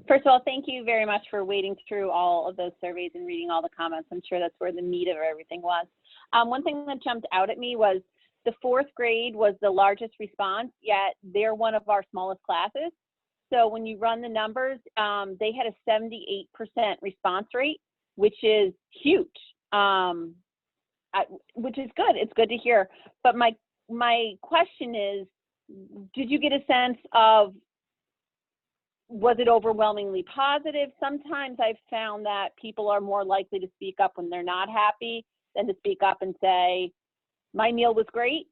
First of all, thank you very much for wading through all of those surveys and reading all the comments. I'm sure that's where the meat of everything was. One thing that jumped out at me was the 4th grade was the largest response, yet they're one of our smallest classes. So when you run the numbers, they had a 78% response rate, which is huge, which is good. It's good to hear. But my question is, did you get a sense of, was it overwhelmingly positive? Sometimes I've found that people are more likely to speak up when they're not happy than to speak up and say, my meal was great.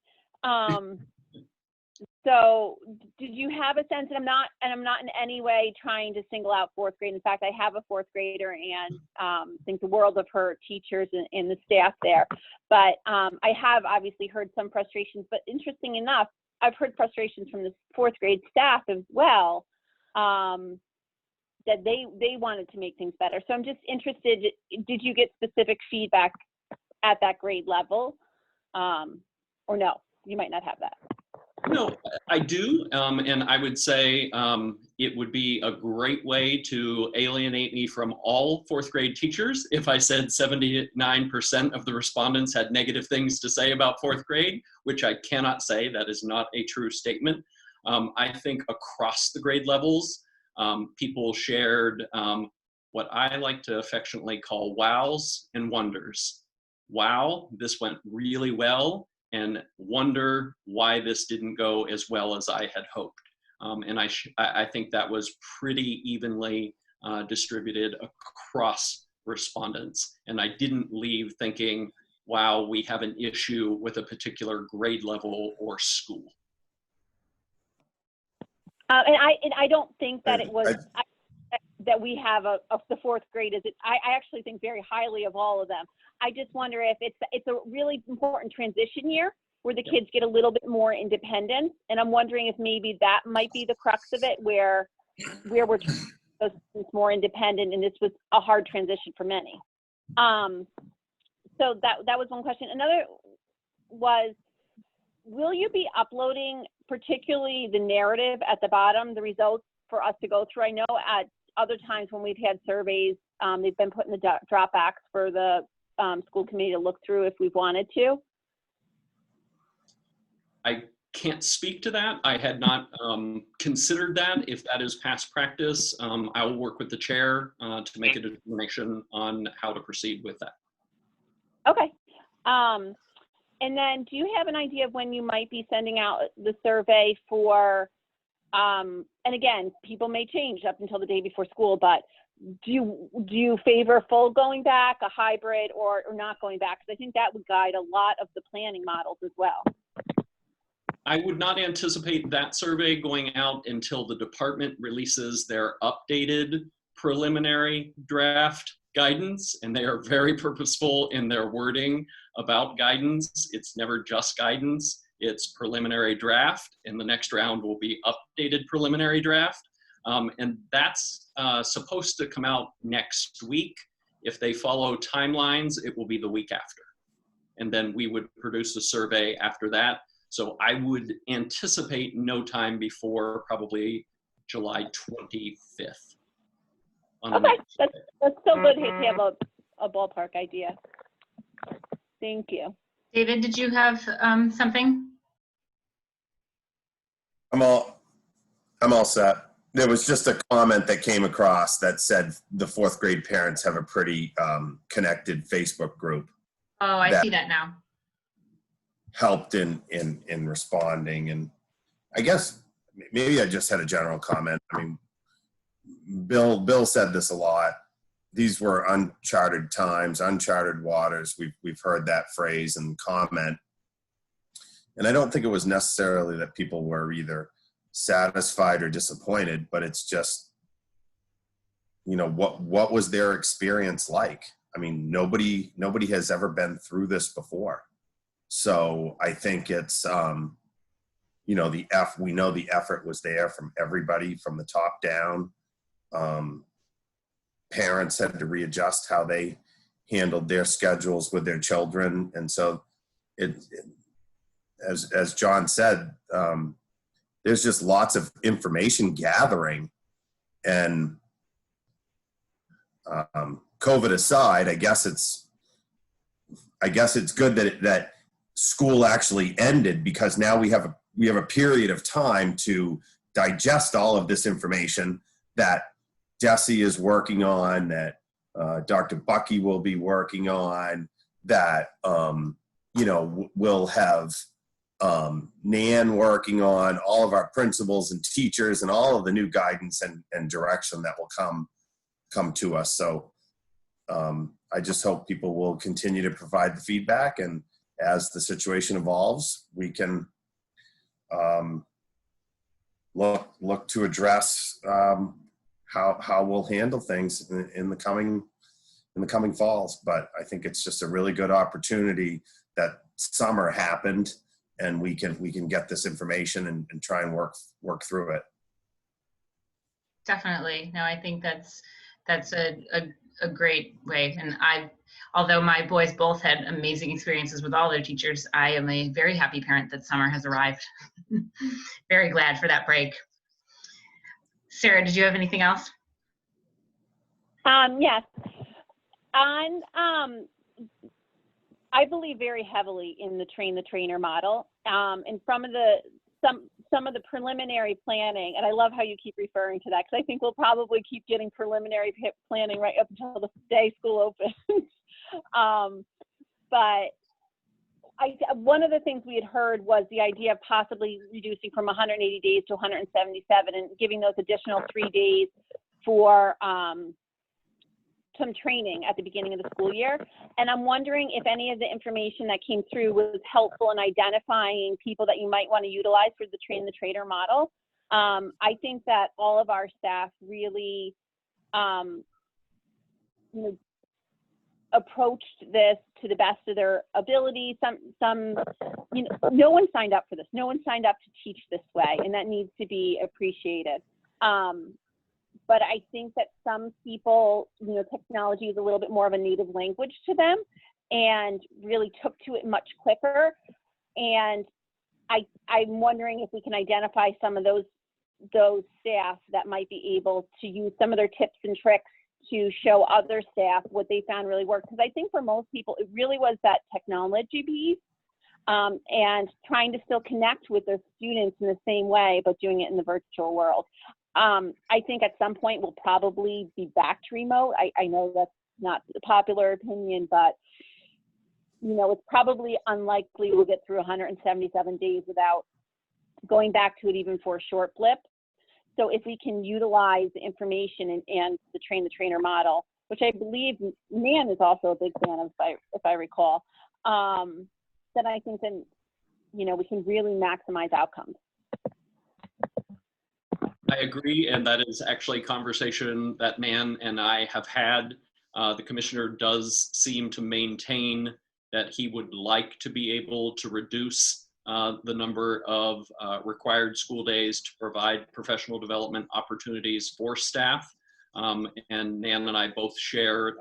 So did you have a sense, and I'm not in any way trying to single out 4th grade. In fact, I have a 4th grader and think the world of her teachers and the staff there. But I have obviously heard some frustrations, but interesting enough, I've heard frustrations from the 4th grade staff as well, that they wanted to make things better. So I'm just interested, did you get specific feedback at that grade level? Or no, you might not have that.
No, I do, and I would say it would be a great way to alienate me from all 4th grade teachers if I said 79% of the respondents had negative things to say about 4th grade, which I cannot say. That is not a true statement. I think across the grade levels, people shared what I like to affectionately call wows and wonders. Wow, this went really well, and wonder why this didn't go as well as I had hoped. And I think that was pretty evenly distributed across respondents. And I didn't leave thinking, wow, we have an issue with a particular grade level or school.
And I don't think that it was that we have the 4th grade. I actually think very highly of all of them. I just wonder if it's a really important transition year where the kids get a little bit more independence, and I'm wondering if maybe that might be the crux of it, where we're those students more independent, and this was a hard transition for many. So that was one question. Another was, will you be uploading particularly the narrative at the bottom, the results for us to go through? I know at other times when we've had surveys, they've been put in the Dropbox for the school committee to look through if we've wanted to.
I can't speak to that. I had not considered that. If that is past practice, I will work with the chair to make a determination on how to proceed with that.
Okay. And then do you have an idea of when you might be sending out the survey for, and again, people may change up until the day before school, but do you favor full going back, a hybrid, or not going back? Because I think that would guide a lot of the planning models as well.
I would not anticipate that survey going out until the department releases their updated preliminary draft guidance, and they are very purposeful in their wording about guidance. It's never just guidance, it's preliminary draft, and the next round will be updated preliminary draft. And that's supposed to come out next week. If they follow timelines, it will be the week after. And then we would produce a survey after that. So I would anticipate no time before probably July 25th.
Okay, that's still good to have a ballpark idea. Thank you.
David, did you have something?
I'm all set. There was just a comment that came across that said the fourth grade parents have a pretty connected Facebook group.
Oh, I see that now.
Helped in responding, and I guess maybe I just had a general comment. I mean, Bill said this a lot. These were uncharted times, uncharted waters. We've heard that phrase and comment, and I don't think it was necessarily that people were either satisfied or disappointed, but it's just, you know, what was their experience like? I mean, nobody has ever been through this before. So I think it's, you know, we know the effort was there from everybody from the top down. Parents had to readjust how they handled their schedules with their children. And so as John said, there's just lots of information gathering, and COVID aside, I guess it's good that school actually ended, because now we have a period of time to digest all of this information that Desi is working on, that Dr. Bucky will be working on, that you know, we'll have Nan working on, all of our principals and teachers, and all of the new guidance and direction that will come to us. So I just hope people will continue to provide the feedback, and as the situation evolves, we can look to address how we'll handle things in the coming falls. But I think it's just a really good opportunity that summer happened, and we can get this information and try and work through it.
Definitely. No, I think that's a great way. And although my boys both had amazing experiences with all their teachers, I am a very happy parent that summer has arrived. Very glad for that break. Sarah, did you have anything else?
Yes. I believe very heavily in the train the trainer model. And some of the preliminary planning, and I love how you keep referring to that, because I think we'll probably keep getting preliminary planning right up until the day school opens. But one of the things we had heard was the idea of possibly reducing from 180 days to 177 and giving those additional 3 days for some training at the beginning of the school year. And I'm wondering if any of the information that came through was helpful in identifying people that you might want to utilize for the train the trainer model. I think that all of our staff really approached this to the best of their ability. No one signed up for this. No one signed up to teach this way, and that needs to be appreciated. But I think that some people, technology is a little bit more of a native language to them and really took to it much quicker. And I'm wondering if we can identify some of those staff that might be able to use some of their tips and tricks to show other staff what they found really worked. Because I think for most people, it really was that technology piece and trying to still connect with their students in the same way, but doing it in the virtual world. I think at some point we'll probably be back to remote. I know that's not the popular opinion, but it's probably unlikely we'll get through 177 days without going back to it even for a short blip. So if we can utilize the information and the train the trainer model, which I believe Nan is also a big fan of, if I recall, then I think then we can really maximize outcomes.
I agree, and that is actually a conversation that Nan and I have had. The commissioner does seem to maintain that he would like to be able to reduce the number of required school days to provide professional development opportunities for staff. And Nan and I both share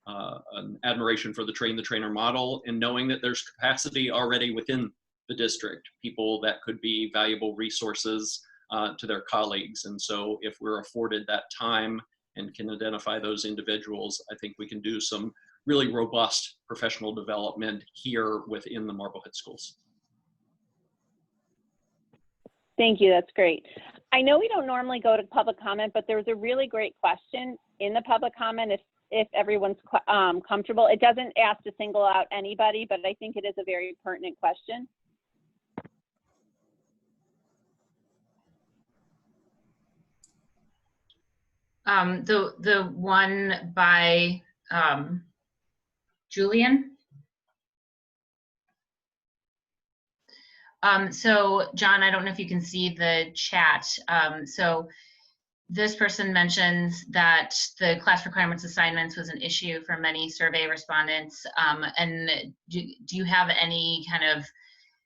an admiration for the train the trainer model, and knowing that there's capacity already within the district, people that could be valuable resources to their colleagues. And so if we're afforded that time and can identify those individuals, I think we can do some really robust professional development here within the Marblehead schools.
Thank you, that's great. I know we don't normally go to public comment, but there was a really great question in the public comment if everyone's comfortable. It doesn't ask to single out anybody, but I think it is a very pertinent question.
The one by Julian. So John, I don't know if you can see the chat. So this person mentions that the class requirements assignments was an issue for many survey respondents. And do you have any kind of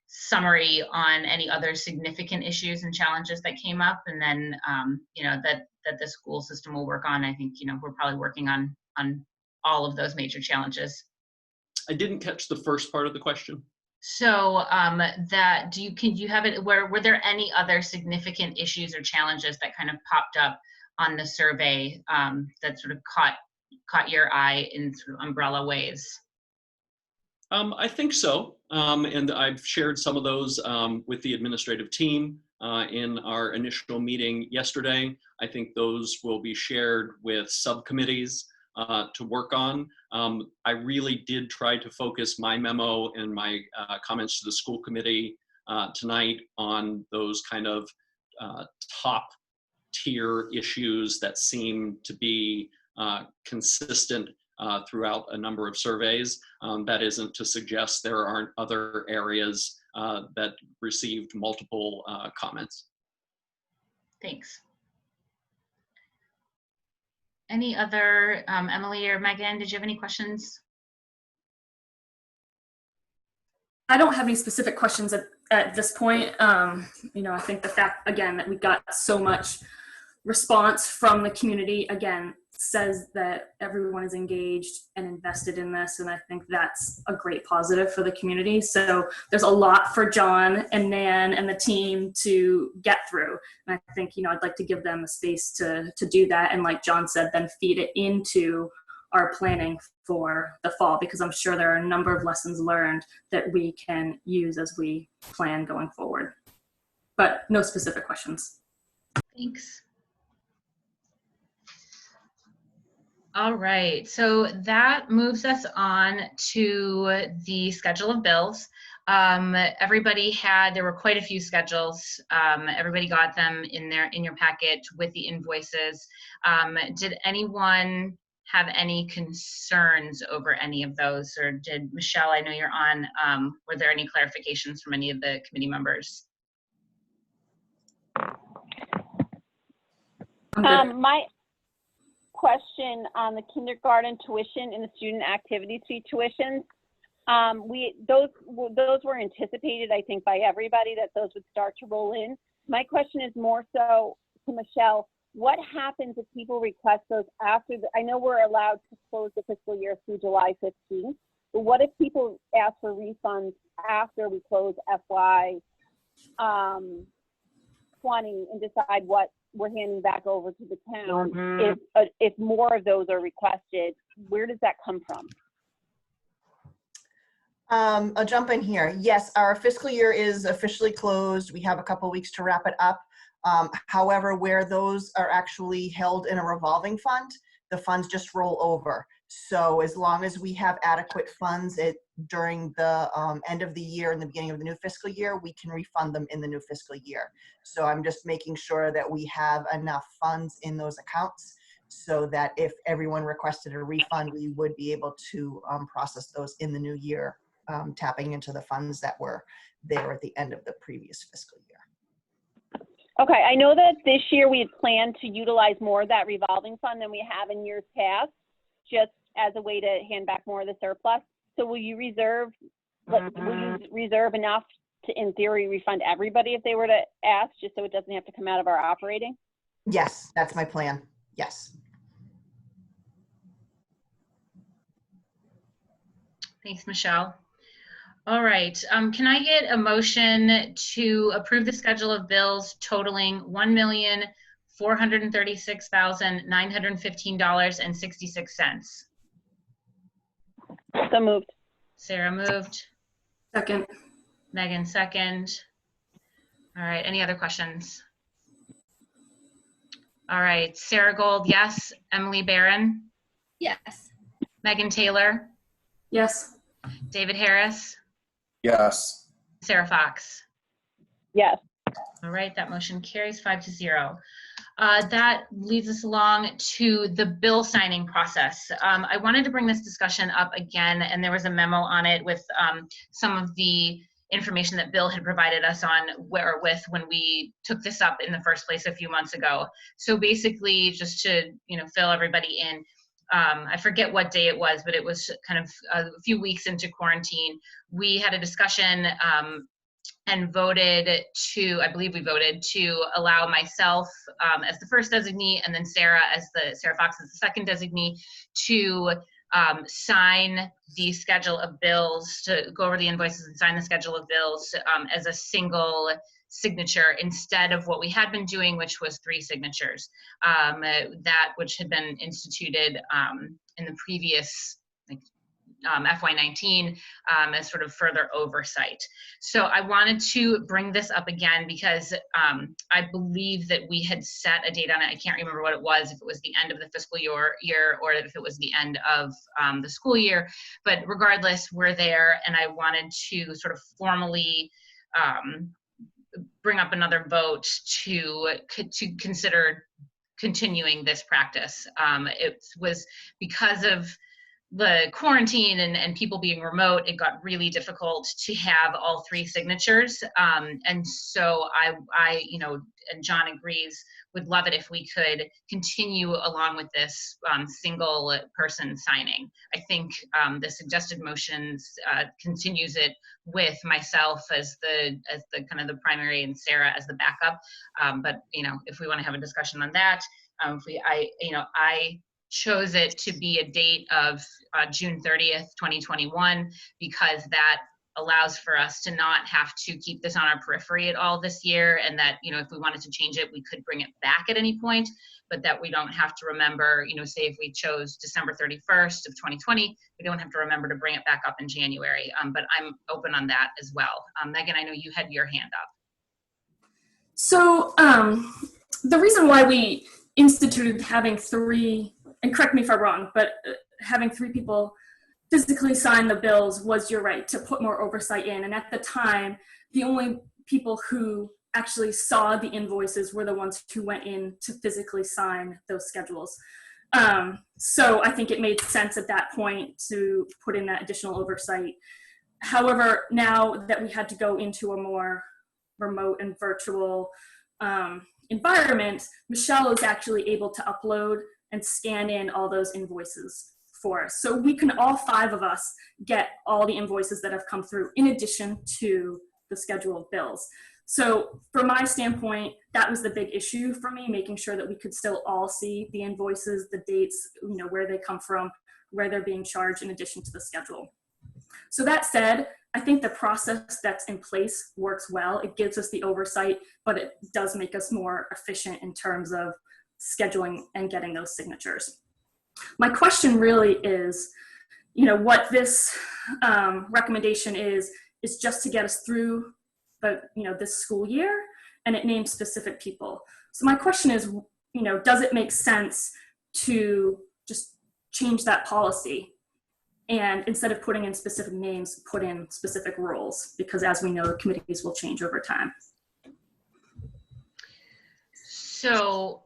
summary on any other significant issues and challenges that came up? And then, that the school system will work on. I think, we're probably working on all of those major challenges.
I didn't catch the first part of the question.
So can you have it, were there any other significant issues or challenges that kind of popped up on the survey that sort of caught your eye in sort of umbrella ways?
I think so, and I've shared some of those with the administrative team in our initial meeting yesterday. I think those will be shared with subcommittees to work on. I really did try to focus my memo and my comments to the school committee tonight on those kind of top tier issues that seem to be consistent throughout a number of surveys. That isn't to suggest there aren't other areas that received multiple comments.
Thanks. Any other, Emily or Megan, did you have any questions?
I don't have any specific questions at this point. I think the fact, again, that we got so much response from the community, again, says that everyone is engaged and invested in this, and I think that's a great positive for the community. So there's a lot for John and Nan and the team to get through, and I think I'd like to give them the space to do that, and like John said, then feed it into our planning for the fall, because I'm sure there are a number of lessons learned that we can use as we plan going forward. But no specific questions.
Thanks. All right, so that moves us on to the schedule of bills. There were quite a few schedules. Everybody got them in your packet with the invoices. Did anyone have any concerns over any of those, or did Michelle, I know you're on, were there any clarifications from any of the committee members?
My question on the kindergarten tuition and the student activity fee tuitions, those were anticipated, I think, by everybody, that those would start to roll in. My question is more so to Michelle, what happens if people request those after I know we're allowed to close the fiscal year through July 15th, but what if people ask for refunds after we close FY 20 and decide what we're handing back over to the town? Mm-hmm. If more of those are requested, where does that come from?
I'll jump in here. Yes, our fiscal year is officially closed. We have a couple weeks to wrap it up. However, where those are actually held in a revolving fund, the funds just roll over. So as long as we have adequate funds during the end of the year and the beginning of the new fiscal year, we can refund them in the new fiscal year. So I'm just making sure that we have enough funds in those accounts so that if everyone requested a refund, we would be able to process those in the new year, tapping into the funds that were there at the end of the previous fiscal year.
Okay, I know that this year we had planned to utilize more of that revolving fund than we have in years past, just as a way to hand back more of the surplus. So will you reserve enough to, in theory, refund everybody if they were to ask, just so it doesn't have to come out of our operating?
Yes, that's my plan. Yes.
Thanks, Michelle. All right, can I get a motion to approve the schedule of bills totaling $1,436,915.66?
So moved.
Sarah moved.
Second.
Megan second. All right, any other questions? All right, Sarah Gold, yes. Emily Barron?
Yes.
Megan Taylor?
Yes.
David Harris?
Yes.
Sarah Fox?
Yes.
All right, that motion carries 5-0. That leads us along to the bill signing process. I wanted to bring this discussion up again, and there was a memo on it with some of the information that Bill had provided us on with when we took this up in the first place a few months ago. So basically, just to fill everybody in, I forget what day it was, but it was kind of a few weeks into quarantine. We had a discussion and voted to, I believe we voted to allow myself as the first designee, and then Sarah Fox as the second designee, to sign the schedule of bills, to go over the invoices and sign the schedule of bills as a single signature instead of what we had been doing, which was 3 signatures, that which had been instituted in the previous FY19 as sort of further oversight. So I wanted to bring this up again because I believe that we had set a date on it. I can't remember what it was, if it was the end of the fiscal year or if it was the end of the school year, but regardless, we're there, and I wanted to sort of formally bring up another vote to consider continuing this practice. It was because of the quarantine and people being remote, it got really difficult to have all 3 signatures. And so I and John agrees, would love it if we could continue along with this single person signing. I think the suggested motions continues it with myself as the kind of the primary and Sarah as the backup. But if we want to have a discussion on that, I chose it to be a date of June 30th, 2021, because that allows for us to not have to keep this on our periphery at all this year, and that, if we wanted to change it, we could bring it back at any point, but that we don't have to remember, say if we chose December 31st of 2020, we don't have to remember to bring it back up in January, but I'm open on that as well. Megan, I know you had your hand up.
So the reason why we instituted having 3, and correct me if I'm wrong, but having 3 people physically sign the bills was, you're right, to put more oversight in. And at the time, the only people who actually saw the invoices were the ones who went in to physically sign those schedules. So I think it made sense at that point to put in that additional oversight. However, now that we had to go into a more remote and virtual environment, Michelle is actually able to upload and scan in all those invoices for us. So we can, all 5 of us, get all the invoices that have come through in addition to the schedule of bills. So from my standpoint, that was the big issue for me, making sure that we could still all see the invoices, the dates, where they come from, where they're being charged in addition to the schedule. So that said, I think the process that's in place works well. It gives us the oversight, but it does make us more efficient in terms of scheduling and getting those signatures. My question really is, what this recommendation is just to get us through the, this school year, and it names specific people. So my question is, does it make sense to just change that policy? And instead of putting in specific names, put in specific roles, because as we know, the committees will change over time.
So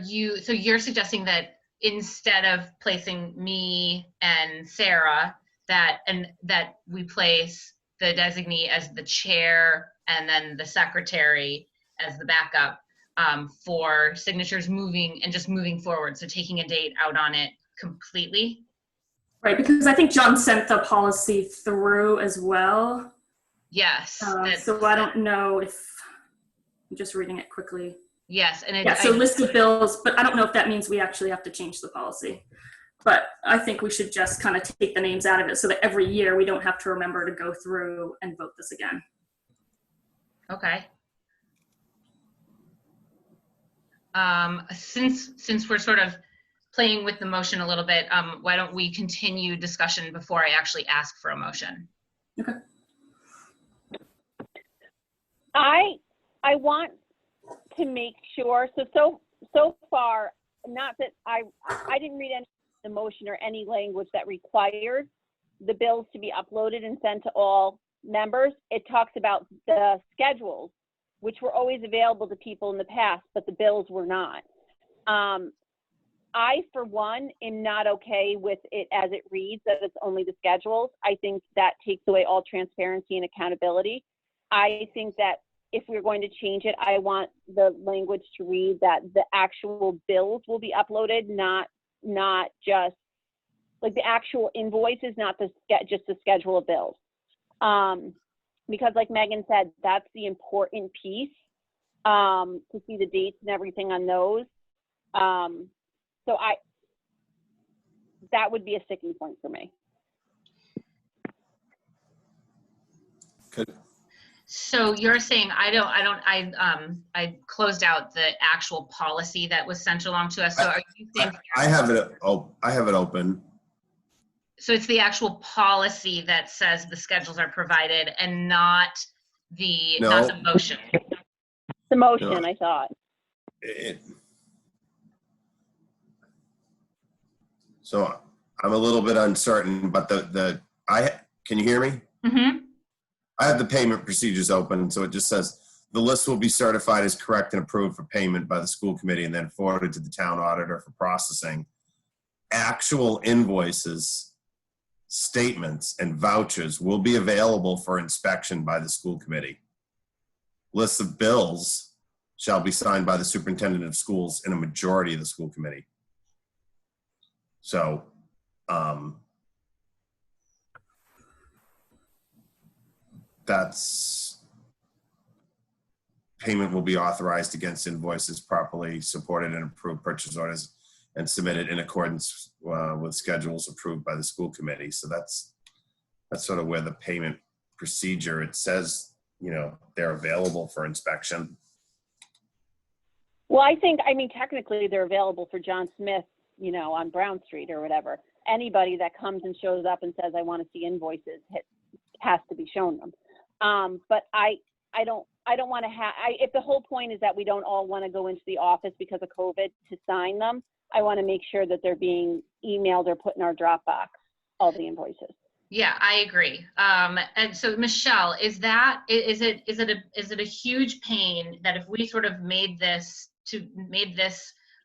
you're suggesting that instead of placing me and Sarah, that we place the designee as the chair and then the secretary as the backup for signatures moving forward. So taking a date out on it completely.
Right, because I think John sent the policy through as well.
Yes.
So I don't know if, I'm just reading it quickly.
Yes, and
Yeah, so list of bills, but I don't know if that means we actually have to change the policy. But I think we should just kind of take the names out of it so that every year we don't have to remember to go through and vote this again.
Okay. Since we're sort of playing with the motion a little bit, why don't we continue discussion before I actually ask for a motion?
Okay.
I want to make sure, so far, not that I didn't read any the motion or any language that required the bills to be uploaded and sent to all members. It talks about the schedules, which were always available to people in the past, but the bills were not. I, for one, am not okay with it as it reads, that it's only the schedules. I think that takes away all transparency and accountability. I think that if we're going to change it, I want the language to read that the actual bills will be uploaded, not just like the actual invoices, not just the schedule of bills. Because like Megan said, that's the important piece, to see the dates and everything on those. So that would be a sticking point for me.
Good.
So you're saying I closed out the actual policy that was sent along to us. So are you saying
I have it open.
so it's the actual policy that says the schedules are provided and not the motion?
The motion,
No.
I thought.
So I'm a little bit uncertain, but can you hear me?
Mm-hmm.
I have the payment procedures open, so it just says the list will be certified as correct and approved for payment by the school committee and then forwarded to the town auditor for processing. Actual invoices, statements, and vouchers will be available for inspection by the school committee. Lists of bills shall be signed by the superintendent of schools in a majority of the school committee. So, payment will be authorized against invoices properly supported and approved purchase orders and submitted in accordance with schedules approved by the school committee. So that's sort of where the payment procedure, it says, they're available for inspection.
Well, I mean, technically they're available for John Smith, on Brown Street or whatever. Anybody that comes and shows up and says, I want to see invoices, has to be shown them. But I don't want to have, if the whole point is that we don't all want to go into the office because of COVID to sign them, I want to make sure that they're being emailed or put in our Dropbox, all the invoices.
Yeah, I agree. And so Michelle, is it a huge pain that if we sort of made this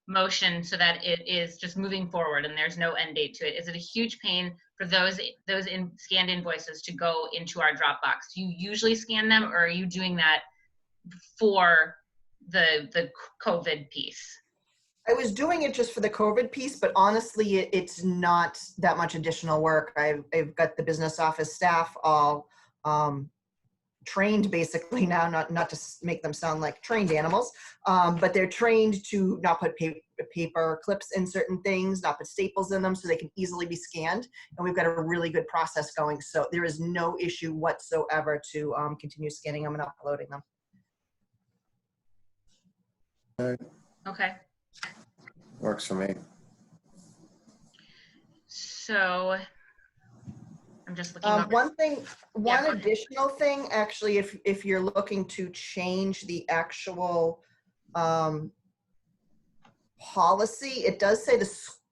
motion so that it is just moving forward and there's no end date to it, is it a huge pain for those scanned invoices to go into our Dropbox? Do you usually scan them, or are you doing that for the COVID piece?
I was doing it just for the COVID piece, but honestly, it's not that much additional work. I've got the business office staff all trained basically now, not to make them sound like trained animals, but they're trained to not put paper clips in certain things, not put staples in them, so they can easily be scanned. And we've got a really good process going. So there is no issue whatsoever to continue scanning them and uploading them.
Okay.
Works for me.
So I'm just looking over.
One additional thing, actually, if you're looking to change the actual policy, it does say the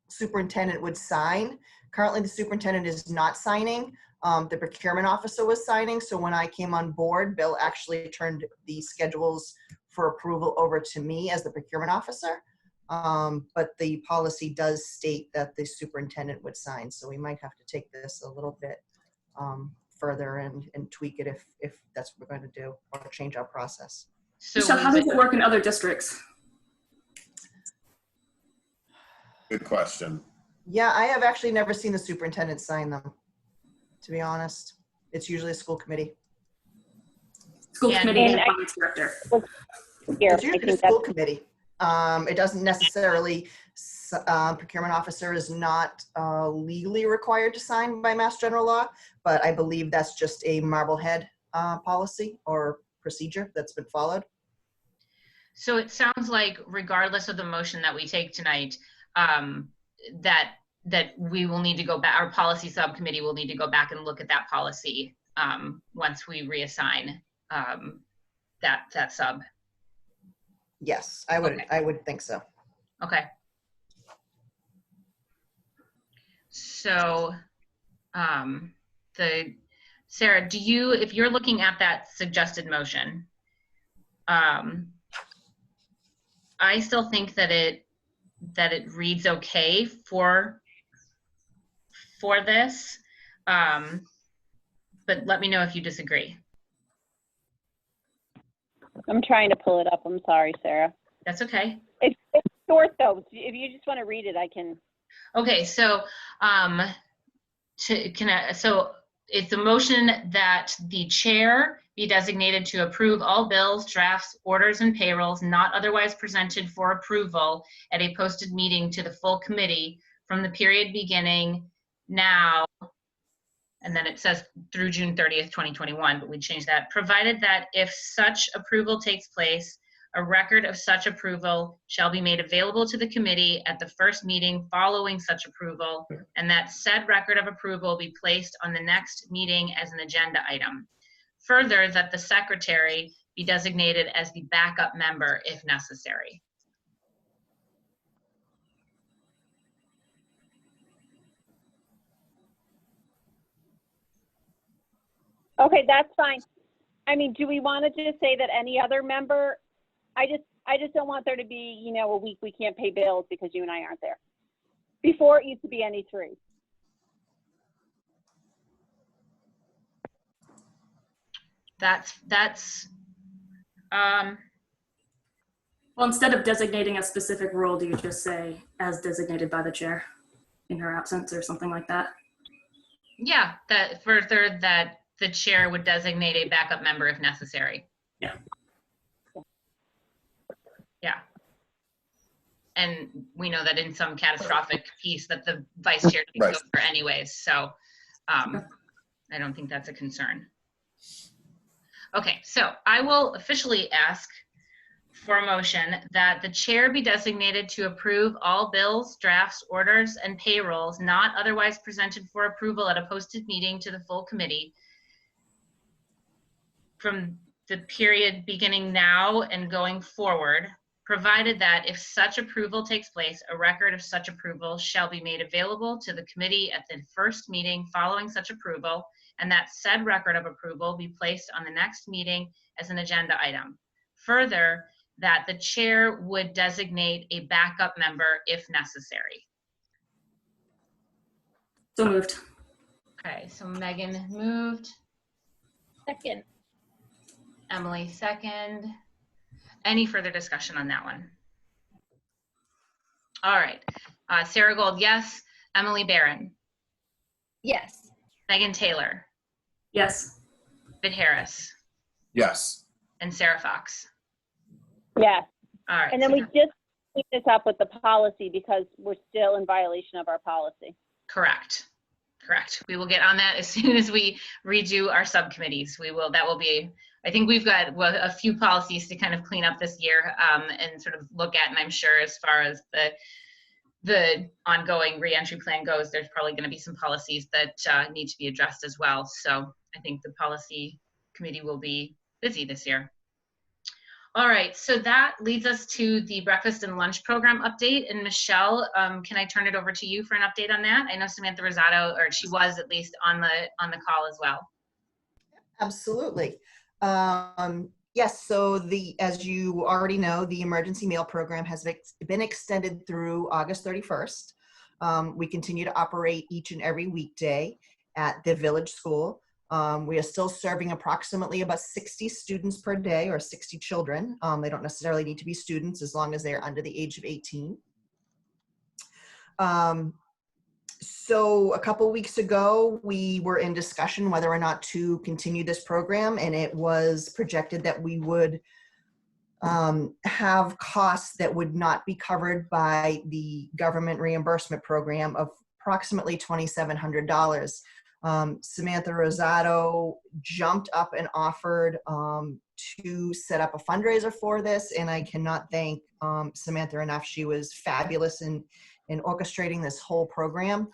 superintendent would sign. Currently, the superintendent is not signing. The procurement officer was signing. So when I came on board, Bill actually turned the schedules for approval over to me as the procurement officer. But the policy does state that the superintendent would sign. So we might have to take this a little bit further and tweak it if that's what we're going to do, or change our process.
So
Michelle, how does it work in other districts?
Good question.
Yeah, I have actually never seen the superintendent sign them, to be honest. It's usually a school committee.
School
Yeah,
committee and
and
finance director.
Here,
It's
I
usually a
think
school
that's,
committee. It doesn't necessarily, procurement officer is not legally required to sign by Mass General Law, but I believe that's just a Marblehead policy or procedure that's been followed.
So it sounds like regardless of the motion that we take tonight, that we will need to go back, our policy subcommittee will need to go back and look at that policy once we reassign that sub.
Yes, I would.
Okay.
I would think so.
Okay. So, Sarah, if you're looking at that suggested motion, I still think that it reads okay for this, but let me know if you disagree.
I'm trying to pull it up. I'm sorry, Sarah.
That's okay.
It's short though. If you just want to read it, I can.
Okay, so so it's a motion that the chair be designated to approve all bills, drafts, orders, and payrolls not otherwise presented for approval at a posted meeting to the full committee from the period beginning now, and then it says through June 30th, 2021, but we changed that, provided that if such approval takes place, a record of such approval shall be made available to the committee at the first meeting following such approval, and that said record of approval be placed on the next meeting as an agenda item. Further, that the secretary be designated as the backup member if necessary.
Okay, that's fine. I mean, do we want to just say that any other member? I just don't want there to be, a week we can't pay bills because you and I aren't there. Before it used to be any three.
Well, instead of designating a specific role, do you just say as designated by the chair in her absence or something like that?
Yeah, that further that the chair would designate a backup member if necessary.
Yeah.
Yeah. And we know that in some catastrophic piece that the vice chair takes
Right.
over anyways, so I don't think that's a concern. Okay, so I will officially ask for a motion that the chair be designated to approve all bills, drafts, orders, and payrolls not otherwise presented for approval at a posted meeting to the full committee from the period beginning now and going forward, provided that if such approval takes place, a record of such approval shall be made available to the committee at the first meeting following such approval, and that said record of approval be placed on the next meeting as an agenda item. Further, that the chair would designate a backup member if necessary.
So moved.
Okay, so Megan moved,
Second.
Emily second. Any further discussion on that one? All right, Sarah Gold, yes. Emily Barron,
Yes.
Megan Taylor,
Yes.
David Harris,
Yes.
and Sarah Fox.
Yes.
All right.
And then
so
we just clean this up with the policy because we're still in violation of our policy.
Correct. We will get on that as soon as we redo our subcommittees. That will be, I think we've got a few policies to kind of clean up this year and sort of look at, and I'm sure as far as the ongoing reentry plan goes, there's probably going to be some policies that need to be addressed as well. So I think the policy committee will be busy this year. All right, so that leads us to the breakfast and lunch program update. And Michelle, can I turn it over to you for an update on that? I know Samantha Rosado, or she was at least on the call as well.
Absolutely. Yes, so as you already know, the emergency meal program has been extended through August 31st. We continue to operate each and every weekday at the village school. We are still serving approximately about 60 students per day, or 60 children. They don't necessarily need to be students as long as they are under the age of 18. So a couple weeks ago, we were in discussion whether or not to continue this program, and it was projected that we would have costs that would not be covered by the government reimbursement program of approximately $2,700. Samantha Rosado jumped up and offered to set up a fundraiser for this, and I cannot thank Samantha enough. She was fabulous in orchestrating this whole program.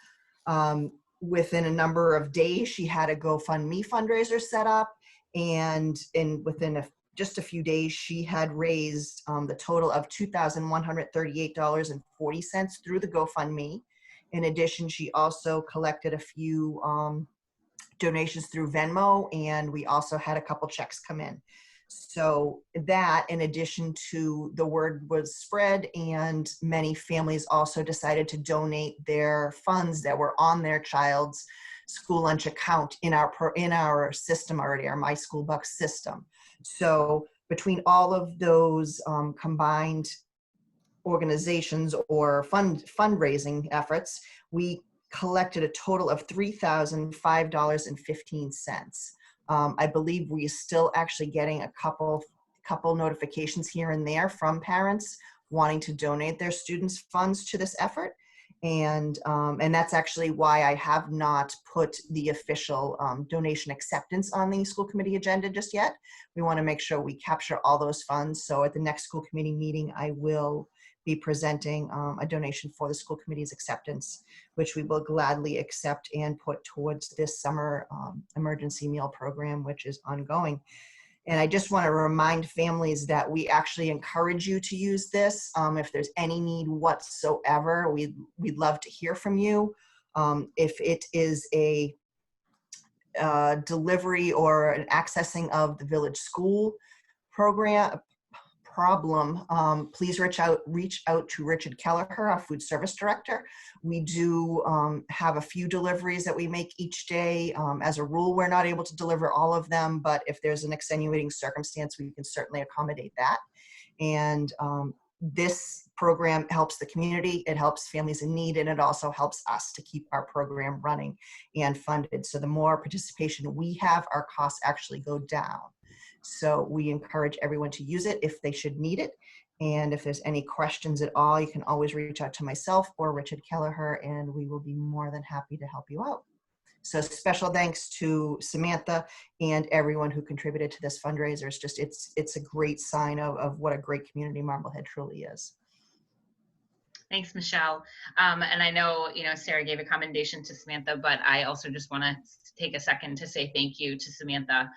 Within a number of days, she had a GoFundMe fundraiser set up, and within just a few days, she had raised the total of $2,138.40 through the GoFundMe. In addition, she also collected a few donations through Venmo, and we also had a couple checks come in. So that, in addition to the word was spread, and many families also decided to donate their funds that were on their child's school lunch account in our system already, our My School Bucks system. So between all of those combined organizations or fundraising efforts, we collected a total of $3,005.15. I believe we are still actually getting a couple notifications here and there from parents wanting to donate their students' funds to this effort. And that's actually why I have not put the official donation acceptance on the school committee agenda just yet. We want to make sure we capture all those funds. So at the next school committee meeting, I will be presenting a donation for the school committee's acceptance, which we will gladly accept and put towards this summer emergency meal program, which is ongoing. And I just want to remind families that we actually encourage you to use this. If there's any need whatsoever, we'd love to hear from you. If it is a delivery or an accessing of the village school problem, please reach out to Richard Kelleher, our food service director. We do have a few deliveries that we make each day. As a rule, we're not able to deliver all of them, but if there's an extenuating circumstance, we can certainly accommodate that. And this program helps the community, it helps families in need, and it also helps us to keep our program running and funded. So the more participation we have, our costs actually go down. So we encourage everyone to use it if they should need it. And if there's any questions at all, you can always reach out to myself or Richard Kelleher, and we will be more than happy to help you out. So special thanks to Samantha and everyone who contributed to this fundraiser. It's a great sign of what a great community Marblehead truly is.
Thanks, Michelle. And I know, Sarah gave a commendation to Samantha, but I also just want to take a second to say thank you to Samantha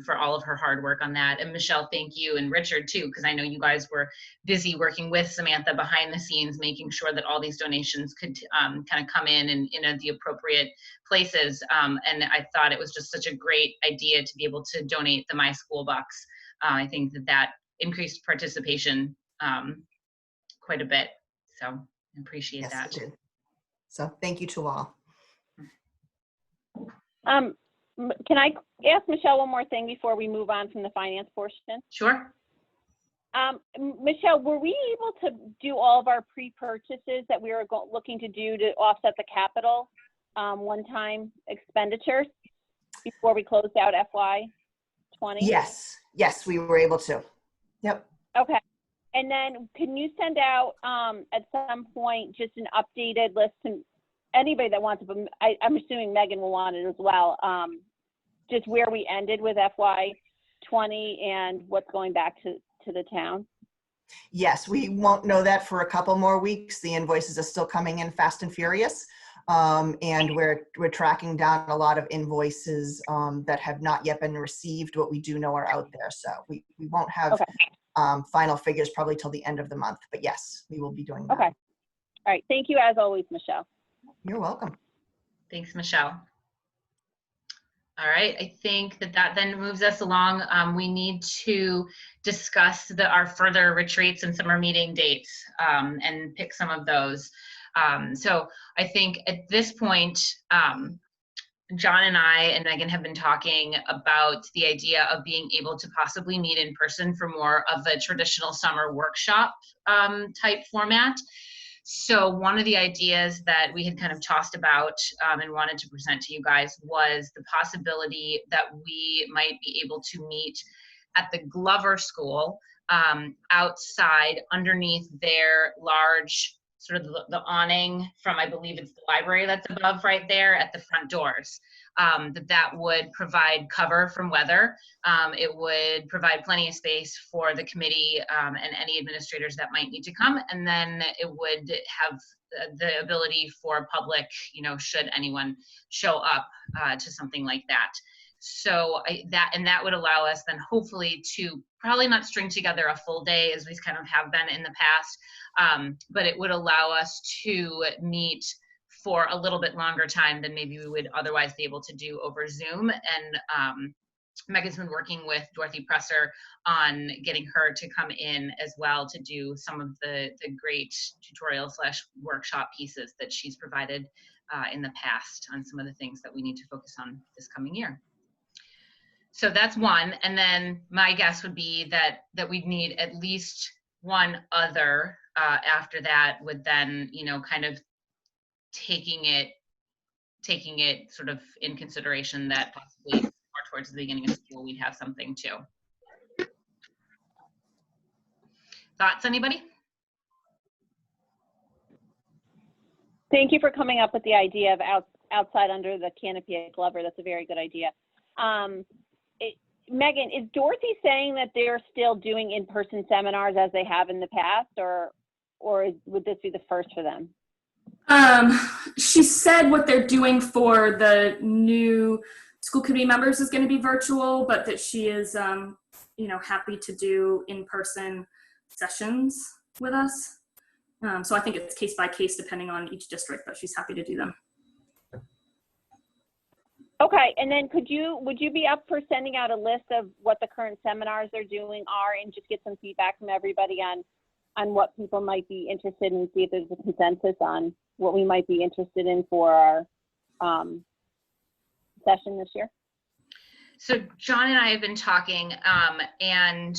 for all of her hard work on that. And Michelle, thank you, and Richard too, because I know you guys were busy working with Samantha behind the scenes, making sure that all these donations could kind of come in the appropriate places. And I thought it was just such a great idea to be able to donate the My School Bucks. I think that increased participation quite a bit. So I appreciate that.
It did. So thank you to all.
Can I ask Michelle one more thing before we move on from the finance portion?
Sure.
Michelle, were we able to do all of our pre-purchases that we were looking to do to offset the capital one-time expenditures before we closed out FY20?
Yes, we were able to. Yep.
Okay. And then can you send out at some point just an updated list to anybody that wants it, but I'm assuming Megan will want it as well, just where we ended with FY20 and what's going back to the town?
Yes, we won't know that for a couple more weeks. The invoices are still coming in fast and furious. And we're tracking down a lot of invoices that have not yet been received, but we do know are out there. So we won't have final figures probably till the end of the month, but yes, we will be doing that.
Okay. All right. Thank you as always, Michelle.
You're welcome.
Thanks, Michelle. All right, I think that then moves us along. We need to discuss our further retreats and summer meeting dates and pick some of those. So I think at this point, John and I and Megan have been talking about the idea of being able to possibly meet in person for more of a traditional summer workshop type format. So one of the ideas that we had kind of tossed about and wanted to present to you guys was the possibility that we might be able to meet at the Glover School outside underneath their large sort of the awning from, I believe it's the library that's above right there at the front doors. That would provide cover from weather. It would provide plenty of space for the committee and any administrators that might need to come. And then it would have the ability for public, you know, should anyone show up to something like that. So that would allow us then hopefully to probably not string together a full day as we kind of have been in the past, but it would allow us to meet for a little bit longer time than maybe we would otherwise be able to do over Zoom. And Megan's been working with Dorothy Presser on getting her to come in as well to do some of the great tutorial / workshop pieces that she's provided in the past on some of the things that we need to focus on this coming year. So that's one. And then my guess would be that we'd need at least one other after that, would then, you know, kind of taking it sort of in consideration that possibly more towards the beginning of school we'd have something too. Thoughts, anybody?
Thank you for coming up with the idea of outside under the canopy at Glover. That's a very good idea. Megan, is Dorothy saying that they're still doing in-person seminars as they have in the past, or would this be the first for them?
She said what they're doing for the new school committee members is going to be virtual, but that she is, you know, happy to do in-person sessions with us. So I think it's case by case depending on each district, but she's happy to do them.
Okay, and then would you be up for sending out a list of what the current seminars they're doing are, and just get some feedback from everybody on what people might be interested in, see if there's a consensus on what we might be interested in for our session this year?
So John and I have been talking, and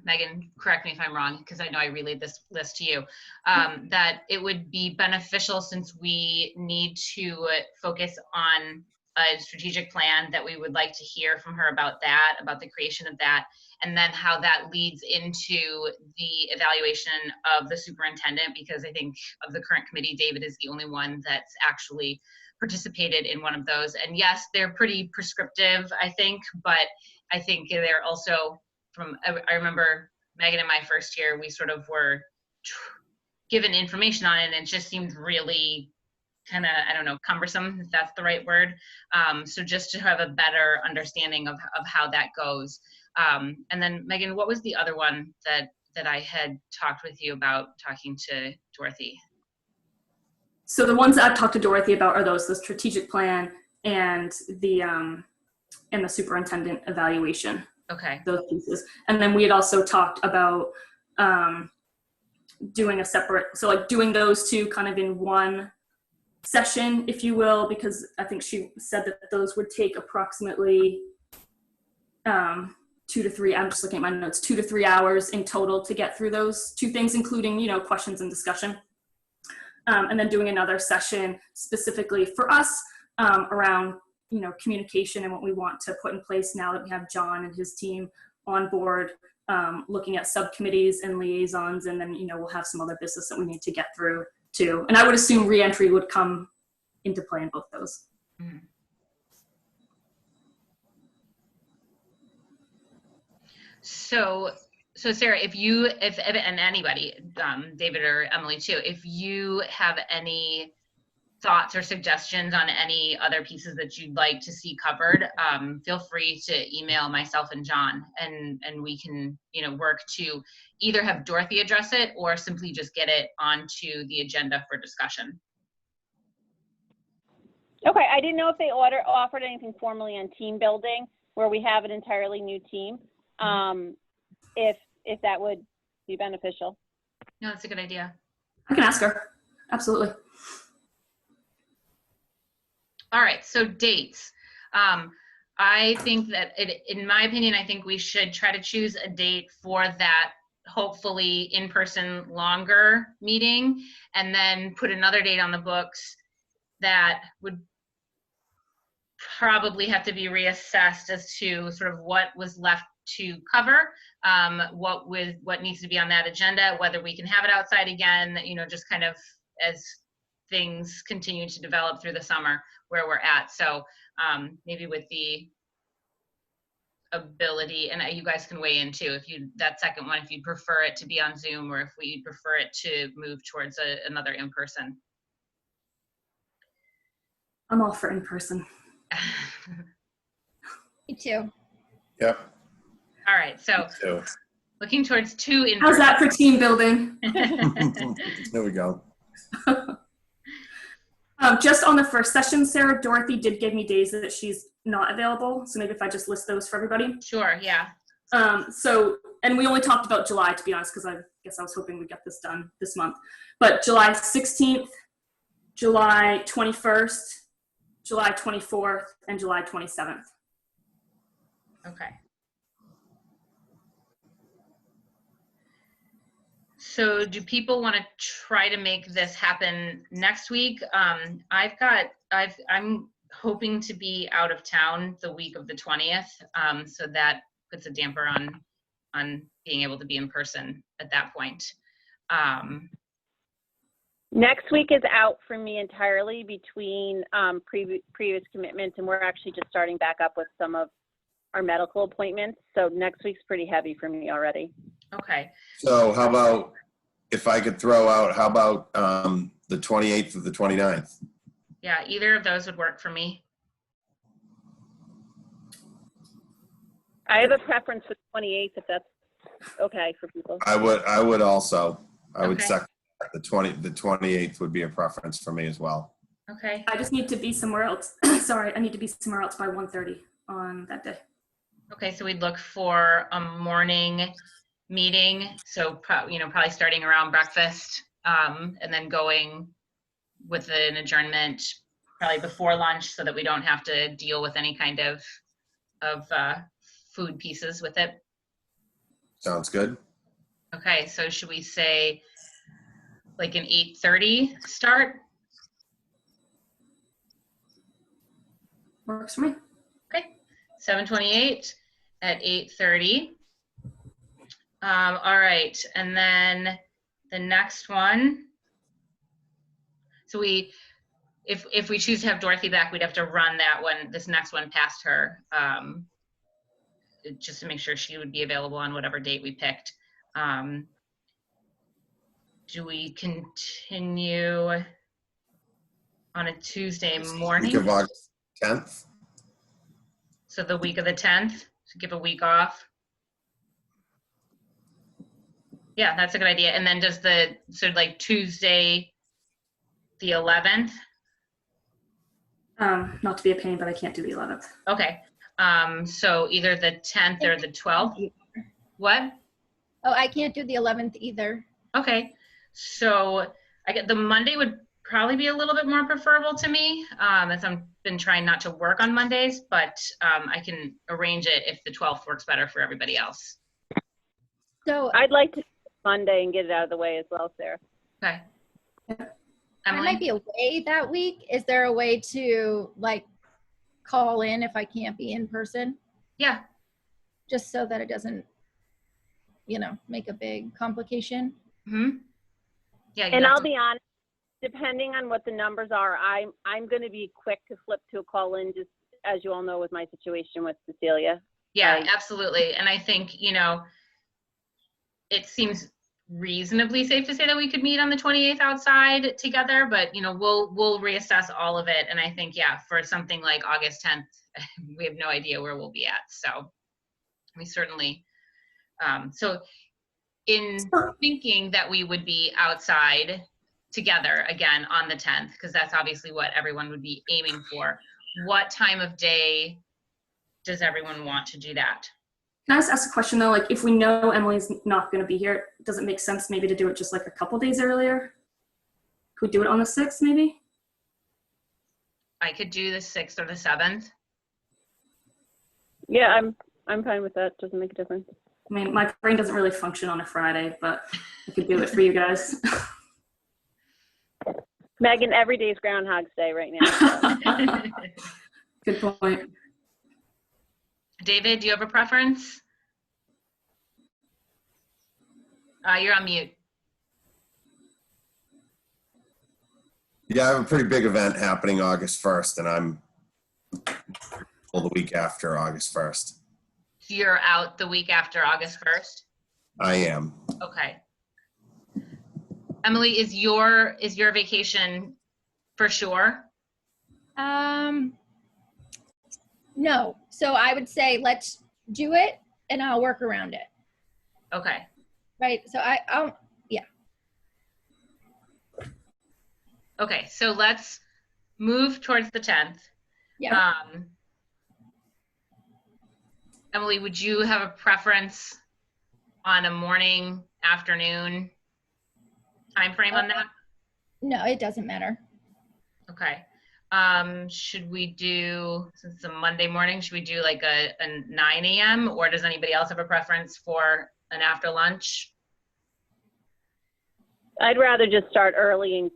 Megan, correct me if I'm wrong, because I know I relayed this list to you, that it would be beneficial, since we need to focus on a strategic plan, that we would like to hear from her about that, about the creation of that, and then how that leads into the evaluation of the superintendent, because I think of the current committee, David is the only one that's actually participated in one of those. And yes, they're pretty prescriptive, I think, but I think they're also I remember Megan in my first year, we sort of were given information on it, and it just seemed really kind of, I don't know, cumbersome, if that's the right word. So just to have a better understanding of how that goes. And then Megan, what was the other one that I had talked with you about, talking to Dorothy?
So the ones that I've talked to Dorothy about are the strategic plan and the superintendent evaluation.
Okay.
Those pieces. And then we had also talked about doing a separate, so like doing those two kind of in one session, if you will, because I think she said that those would take approximately 2 to 3, I'm just looking at my notes, 2 to 3 hours in total to get through those two things, including, you know, questions and discussion. And then doing another session specifically for us around, you know, communication and what we want to put in place now that we have John and his team on board, looking at subcommittees and liaisons, and then, you know, we'll have some other business that we need to get through too. And I would assume reentry would come into play in both those.
Mm-hmm. So Sarah, if and anybody, David or Emily too, if you have any thoughts or suggestions on any other pieces that you'd like to see covered, feel free to email myself and John, and we can, you know, work to either have Dorothy address it or simply just get it onto the agenda for discussion.
Okay, I didn't know if they offered anything formally on team building, where we have an entirely new team. If that would be beneficial.
No, that's a good idea.
I can ask her. Absolutely.
All right, so dates. I think that, in my opinion, I think we should try to choose a date for that hopefully in-person longer meeting, and then put another date on the books that would probably have to be reassessed as to sort of what was left to cover, what needs to be on that agenda, whether we can have it outside again, just kind of as things continue to develop through the summer where we're at. So maybe with the ability, and you guys can weigh in too, that second one, if you prefer it to be on Zoom or if we prefer it to move towards another in-person.
I'm all for in-person.
Me too.
Yep.
All right, so looking towards 2 in-person.
How's that for team building?
There we go.
Just on the first session, Sarah, Dorothy did give me days that she's not available. So maybe if I just list those for everybody.
Sure, yeah.
And we only talked about July, to be honest, because I guess I was hoping we'd get this done this month. But July 16th, July 21st, July 24th, and July 27th.
Okay. So do people want to try to make this happen next week? I'm hoping to be out of town the week of the 20th. So that puts a damper on being able to be in person at that point.
Next week is out for me entirely between previous commitments, and we're actually just starting back up with some of our medical appointments. So next week's pretty heavy for me already.
Okay.
So how about, if I could throw out, how about the 28th or the 29th?
Yeah, either of those would work for me.
I have a preference for 28th if that's okay for people.
I would also. I would
Okay.
second the 28th would be a preference for me as well.
Okay.
I just need to be somewhere else. Sorry, I need to be somewhere else by 1:30 on that day.
Okay, so we'd look for a morning meeting. So, probably starting around breakfast, and then going with an adjournment probably before lunch so that we don't have to deal with any kind of food pieces with it.
Sounds good.
Okay, so should we say like an 8:30 start?
Works for me.
Okay, 7/28 at 8:30. All right, and then the next one. So if we choose to have Dorothy back, we'd have to run this next one past her, just to make sure she would be available on whatever date we picked. Do we continue on a Tuesday morning?
Week of August 10th.
So the week of the 10th, to give a week off. Yeah, that's a good idea. And then like Tuesday, the 11th?
Not to be a pain, but I can't do the 11th.
Okay. So either the 10th or the 12th? What?
Oh, I can't do the 11th either.
Okay. So the Monday would probably be a little bit more preferable to me, as I've been trying not to work on Mondays, but I can arrange it if the 12th works better for everybody else.
So
I'd like to do Monday and get it out of the way as well, Sarah.
Okay.
I might be away that week. Is there a way to like call in if I can't be in person?
Yeah.
Just so that it doesn't, make a big complication.
Mm-hmm. Yeah.
And I'll be honest, depending on what the numbers are, I'm going to be quick to flip to a call in, just as you all know with my situation with Cecilia.
Yeah, absolutely. And I think, it seems reasonably safe to say that we could meet on the 28th outside together, but we'll reassess all of it. And I think, for something like August 10th, we have no idea where we'll be at. So we certainly, so in thinking that we would be outside together again on the 10th, because that's obviously what everyone would be aiming for, what time of day does everyone want to do that?
Can I just ask a question though? Like, if we know Emily's not going to be here, does it make sense maybe to do it just like a couple days earlier? Could we do it on the 6th maybe?
I could do the 6th or the 7th.
Yeah, I'm fine with that. Doesn't make a difference.
I mean, my brain doesn't really function on a Friday, but I could do it for you guys.
Megan, every day's Groundhog's Day right now.
Good point.
David, do you have a preference? You're on mute.
Yeah, I have a pretty big event happening August 1st, and I'm the week after August 1st.
You're out the week after August 1st?
I am.
Okay. Emily, is your vacation for sure?
No. So I would say let's do it and I'll work around it.
Okay.
Right. So yeah.
Okay. So let's move towards the 10th.
Yeah.
Emily, would you have a preference on a morning, afternoon time frame on that?
No, it doesn't matter.
Okay. Should we do, since it's a Monday morning, should we do like a 9 a.m. or does anybody else have a preference for an after lunch?
I'd rather just start early and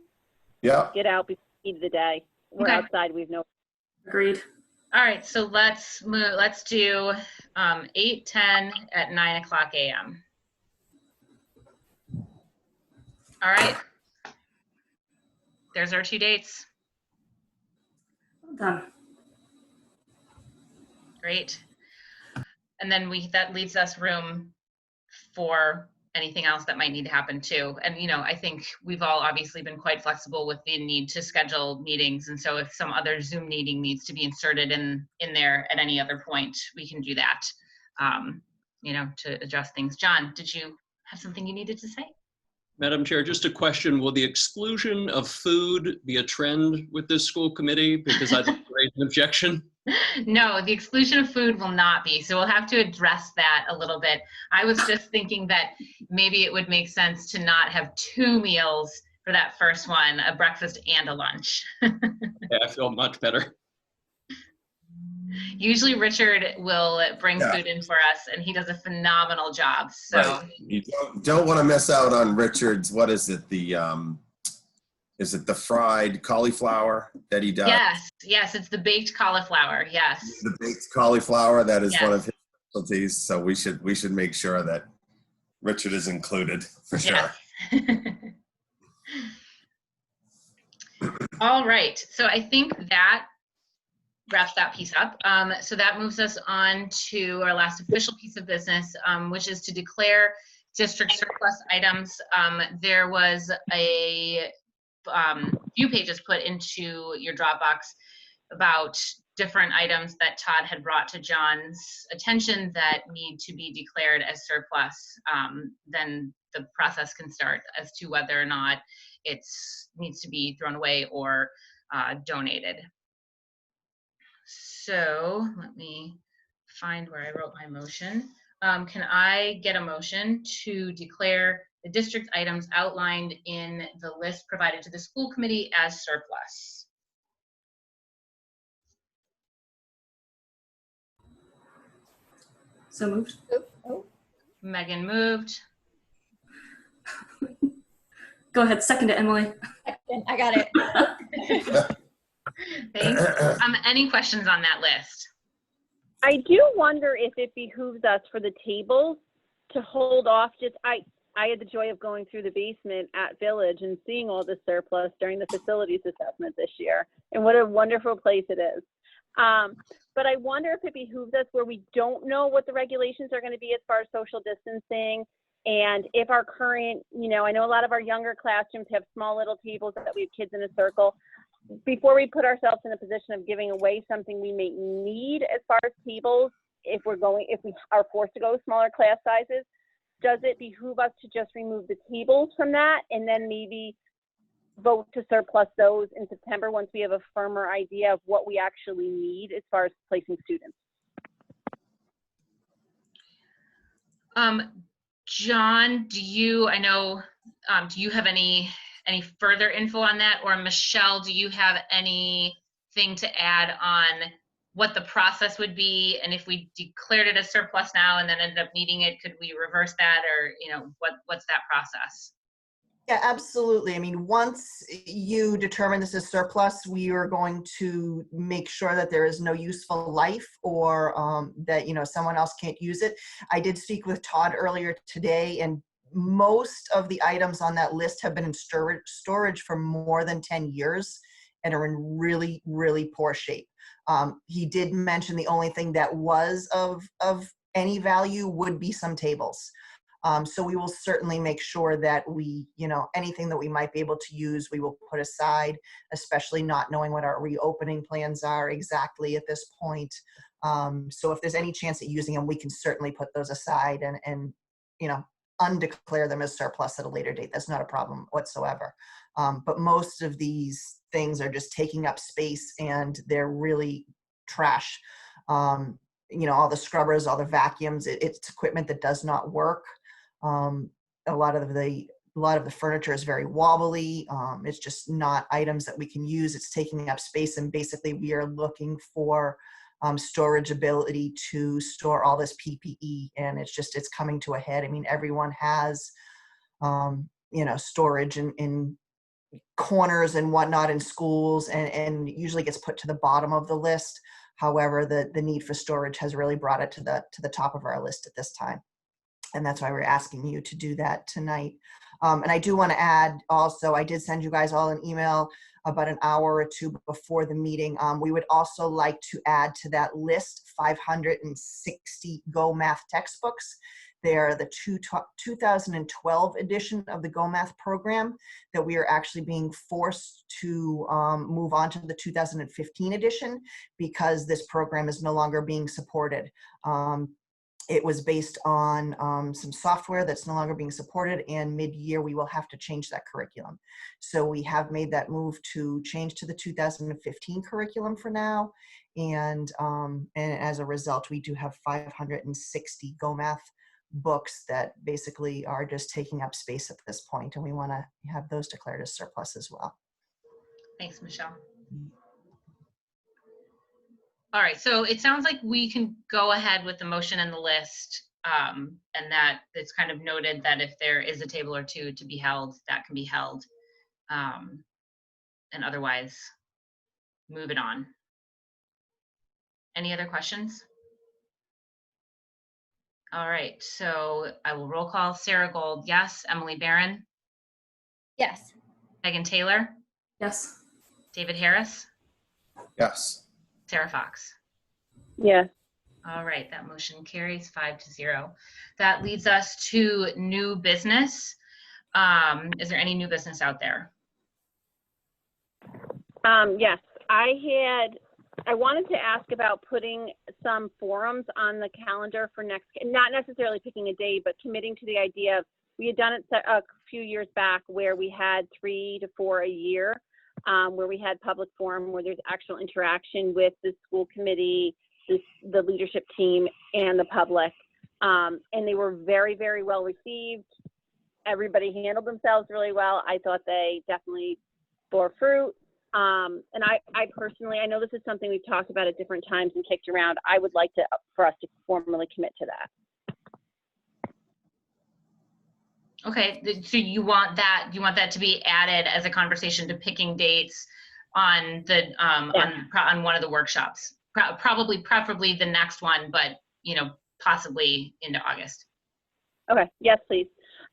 get out before the heat of the day. We're outside. We've no.
Agreed.
All right. So let's move. Let's do 8:10 at 9 o'clock a.m. All right. There's our 2 dates.
Done.
Great. And then that leaves us room for anything else that might need to happen too. And, I think we've all obviously been quite flexible with the need to schedule meetings. And so if some other Zoom meeting needs to be inserted in there at any other point, we can do that, to adjust things. John, did you have something you needed to say?
Madam Chair, just a question. Will the exclusion of food be a trend with this school committee? Because I'd like to raise an objection.
No, the exclusion of food will not be. So we'll have to address that a little bit. I was just thinking that maybe it would make sense to not have 2 meals for that first one, a breakfast and a lunch.
Yeah, I feel much better.
Usually Richard will bring food in for us and he does a phenomenal job. So
right. You don't want to miss out on Richard's, what is it? Is it the fried cauliflower that he does?
Yes, it's the baked cauliflower. Yes.
The baked cauliflower, that is one of his specialties. So we should make sure that Richard is included for sure.
All right. So I think that wraps that piece up. So that moves us on to our last official piece of business, which is to declare district surplus items. There was a few pages put into your Dropbox about different items that Todd had brought to John's attention that need to be declared as surplus. Then the process can start as to whether or not it needs to be thrown away or donated. So let me find where I wrote my motion. Can I get a motion to declare the district items outlined in the list provided to the school committee as surplus?
So moved.
Megan moved.
Go ahead, second it, Emily.
I got it.
Thanks. Any questions on that list?
I do wonder if it behooves us for the tables to hold off. I had the joy of going through the basement at Village and seeing all the surplus during the facilities assessment this year, and what a wonderful place it is. But I wonder if it behooves us where we don't know what the regulations are going to be as far as social distancing, and if our current, I know a lot of our younger classrooms have small little tables that we have kids in a circle. Before we put ourselves in a position of giving away something we may need as far as tables, if we are forced to go smaller class sizes, does it behoove us to just remove the tables from that and then maybe vote to surplus those in September once we have a firmer idea of what we actually need as far as placing students?
John, do you have any further info on that? Or Michelle, do you have anything thing to add on what the process would be, and if we declared it as surplus now and then ended up needing it, could we reverse that, or what's that process?
Yeah, absolutely. I mean, once you determine this is surplus, we are going to make sure that there is no useful life, or that someone else can't use it. I did speak with Todd earlier today, and most of the items on that list have been in storage for more than 10 years and are in really, really poor shape. He did mention the only thing that was of any value would be some tables. So we will certainly make sure that we, anything that we might be able to use, we will put aside, especially not knowing what our reopening plans are exactly at this point. So if there's any chance at using them, we can certainly put those aside and undeclare them as surplus at a later date. That's not a problem whatsoever. But most of these things are just taking up space, and they're really trash. All the scrubbers, all the vacuums, it's equipment that does not work. A lot of the furniture is very wobbly. It's just not items that we can use. It's taking up space, and basically we are looking for storage ability to store all this PPE, and it's coming to a head. I mean, everyone has storage in corners and whatnot in schools, and usually gets put to the bottom of the list. However, the need for storage has really brought it to the top of our list at this time. And that's why we're asking you to do that tonight. And I do want to add also, I did send you guys all an email about an hour or two before the meeting. We would also like to add to that list 560 Go Math textbooks. They are the 2012 edition of the Go Math program that we are actually being forced to move on to the 2015 edition because this program is no longer being supported. It was based on some software that's no longer being supported, and mid-year we will have to change that curriculum. So we have made that move to change to the 2015 curriculum for now, and as a result, we do have 560 Go Math books that basically are just taking up space at this point, and we want to have those declared as surplus as well.
Thanks, Michelle. All right, so it sounds like we can go ahead with the motion and the list, and that it's kind of noted that if there is a table or two to be held, that can be held, and otherwise move it on. Any other questions? All right, so I will roll call. Sarah Gold, yes. Emily Barron?
Yes.
Megan Taylor?
Yes.
David Harris?
Yes.
Sarah Fox?
Yes.
All right, that motion carries 5-0. That leads us to new business. Is there any new business out there?
Yes, I wanted to ask about putting some forums on the calendar for next, not necessarily picking a day, but committing to the idea of, we had done it a few years back where we had 3 to 4 a year, where we had public forum where there's actual interaction with the school committee, the leadership team, and the public. And they were very, very well received. Everybody handled themselves really well. I thought they definitely bore fruit. And I personally, I know this is something we've talked about at different times and kicked around. I would like for us to formally commit to that.
Okay, so you want that to be added as a conversation to picking dates on the on one of the workshops, preferably the next one, but possibly into August.
Okay, yes, please.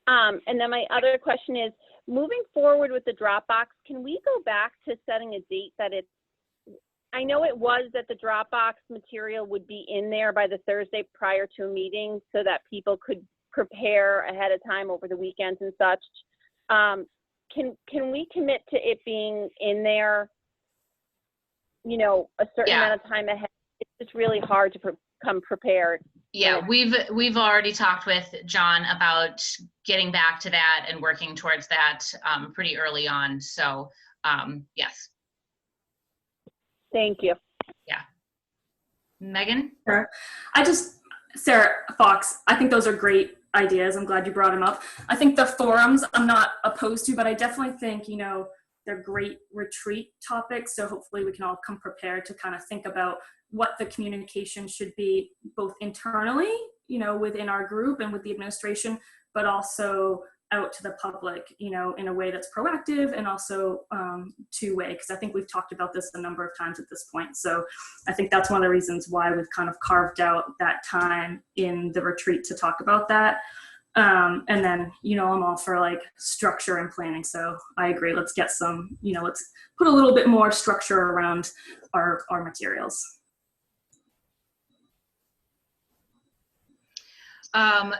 And then my other question is, moving forward with the Dropbox, can we go back to setting a date that it's, I know it was that the Dropbox material would be in there by the Thursday prior to a meeting so that people could prepare ahead of time over the weekends and such. Can we commit to it being in there, a certain amount of time ahead? It's just really hard to come prepared.
Yeah, we've already talked with John about getting back to that and working towards that pretty early on. So yes.
Thank you.
Yeah. Megan?
Sure. Sarah Fox, I think those are great ideas. I'm glad you brought them up. I think the forums I'm not opposed to, but I definitely think, they're great retreat topics. So hopefully we can all come prepared to kind of think about what the communication should be, both internally, you know, within our group and with the administration, but also out to the public, you know, in a way that's proactive and also two-way, because I think we've talked about this a number of times at this point. So I think that's one of the reasons why we've kind of carved out that time in the retreat to talk about that. And then, you know, I'm all for like structure and planning. So I agree. Let's get some, you know, let's put a little bit more structure around our materials.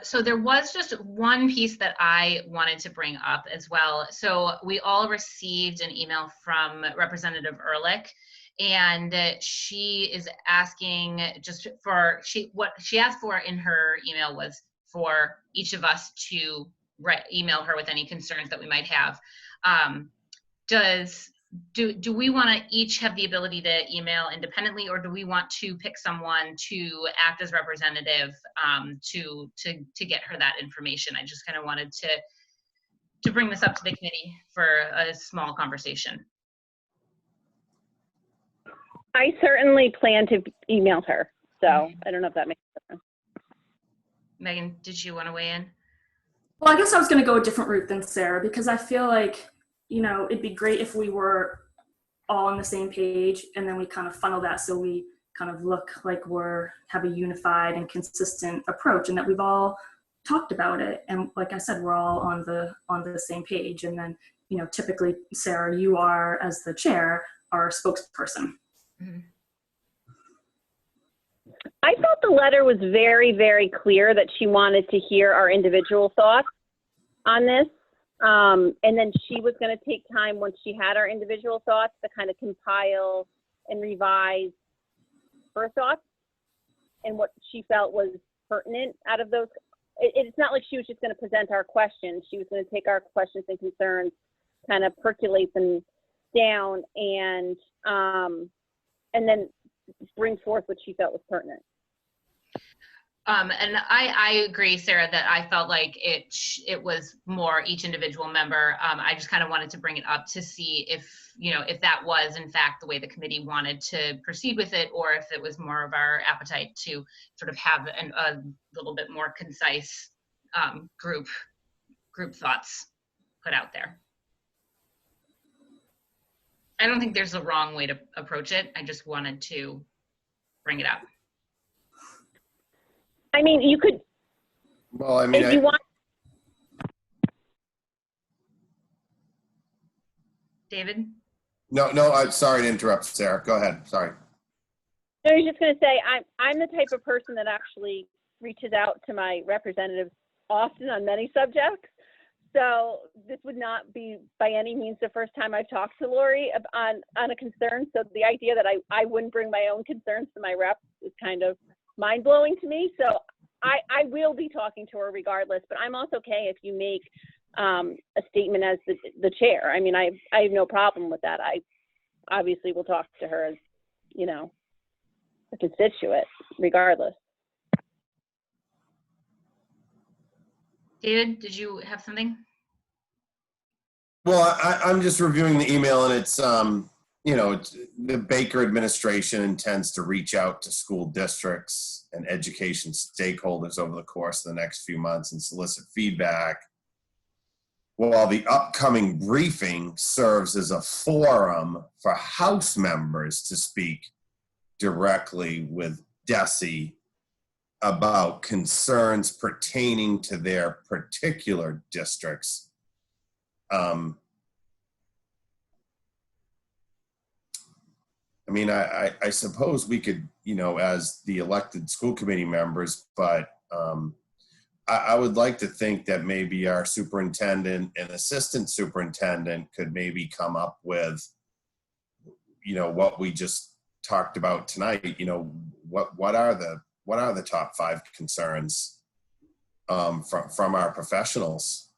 So there was just one piece that I wanted to bring up as well. So we all received an email from Representative Ehrlich, and she is asking just for, what she asked for in her email was for each of us to email her with any concerns that we might have. Do we want to each have the ability to email independently, or do we want to pick someone to act as representative to get her that information? I just kind of wanted to bring this up to the committee for a small conversation.
I certainly plan to email her, so I don't know if that makes a difference.
Megan, did you want to weigh in?
Well, I guess I was going to go a different route than Sarah, because I feel like, you know, it'd be great if we were all on the same page and then we kind of funnel that so we kind of look like have a unified and consistent approach, and that we've all talked about it. And like I said, we're all on the same page. And then, you know, typically, Sarah, you are, as the chair, our spokesperson.
Mm-hmm.
I thought the letter was very, very clear that she wanted to hear our individual thoughts on this. And then she was going to take time once she had our individual thoughts to kind of compile and revise her thoughts and what she felt was pertinent out of those. It's not like she was just going to present our questions. She was going to take our questions and concerns, kind of percolate them down, and then bring forth what she felt was pertinent.
And I agree, Sarah, that I felt like it was more each individual member. I just kind of wanted to bring it up to see if, you know, if that was in fact the way the committee wanted to proceed with it, or if it was more of our appetite to sort of have a little bit more concise group thoughts put out there. I don't think there's a wrong way to approach it. I just wanted to bring it up.
I mean, you could.
Well, I mean,
if you want.
David?
No, I'm sorry to interrupt, Sarah. Go ahead. Sorry.
I was just going to say, I'm the type of person that actually reaches out to my representatives often on many subjects. So this would not be by any means the first time I've talked to Lori on a concern. So the idea that I wouldn't bring my own concerns to my rep is kind of mind-blowing to me. So I will be talking to her regardless, but I'm also okay if you make a statement as the chair. I mean, I have no problem with that. I obviously will talk to her as, you know, a constituent regardless.
David, did you have something?
Well, I'm just reviewing the email, and it's, you know, the Baker administration intends to reach out to school districts and education stakeholders over the course of the next few months and solicit feedback, while the upcoming briefing serves as a forum for House members to speak directly with DESE about concerns pertaining to their particular districts. I mean, I suppose we could, you know, as the elected school committee members, but I would like to think that maybe our superintendent and assistant superintendent could maybe come up with, you know, what we just talked about tonight. You know, what are the top 5 concerns from our professionals?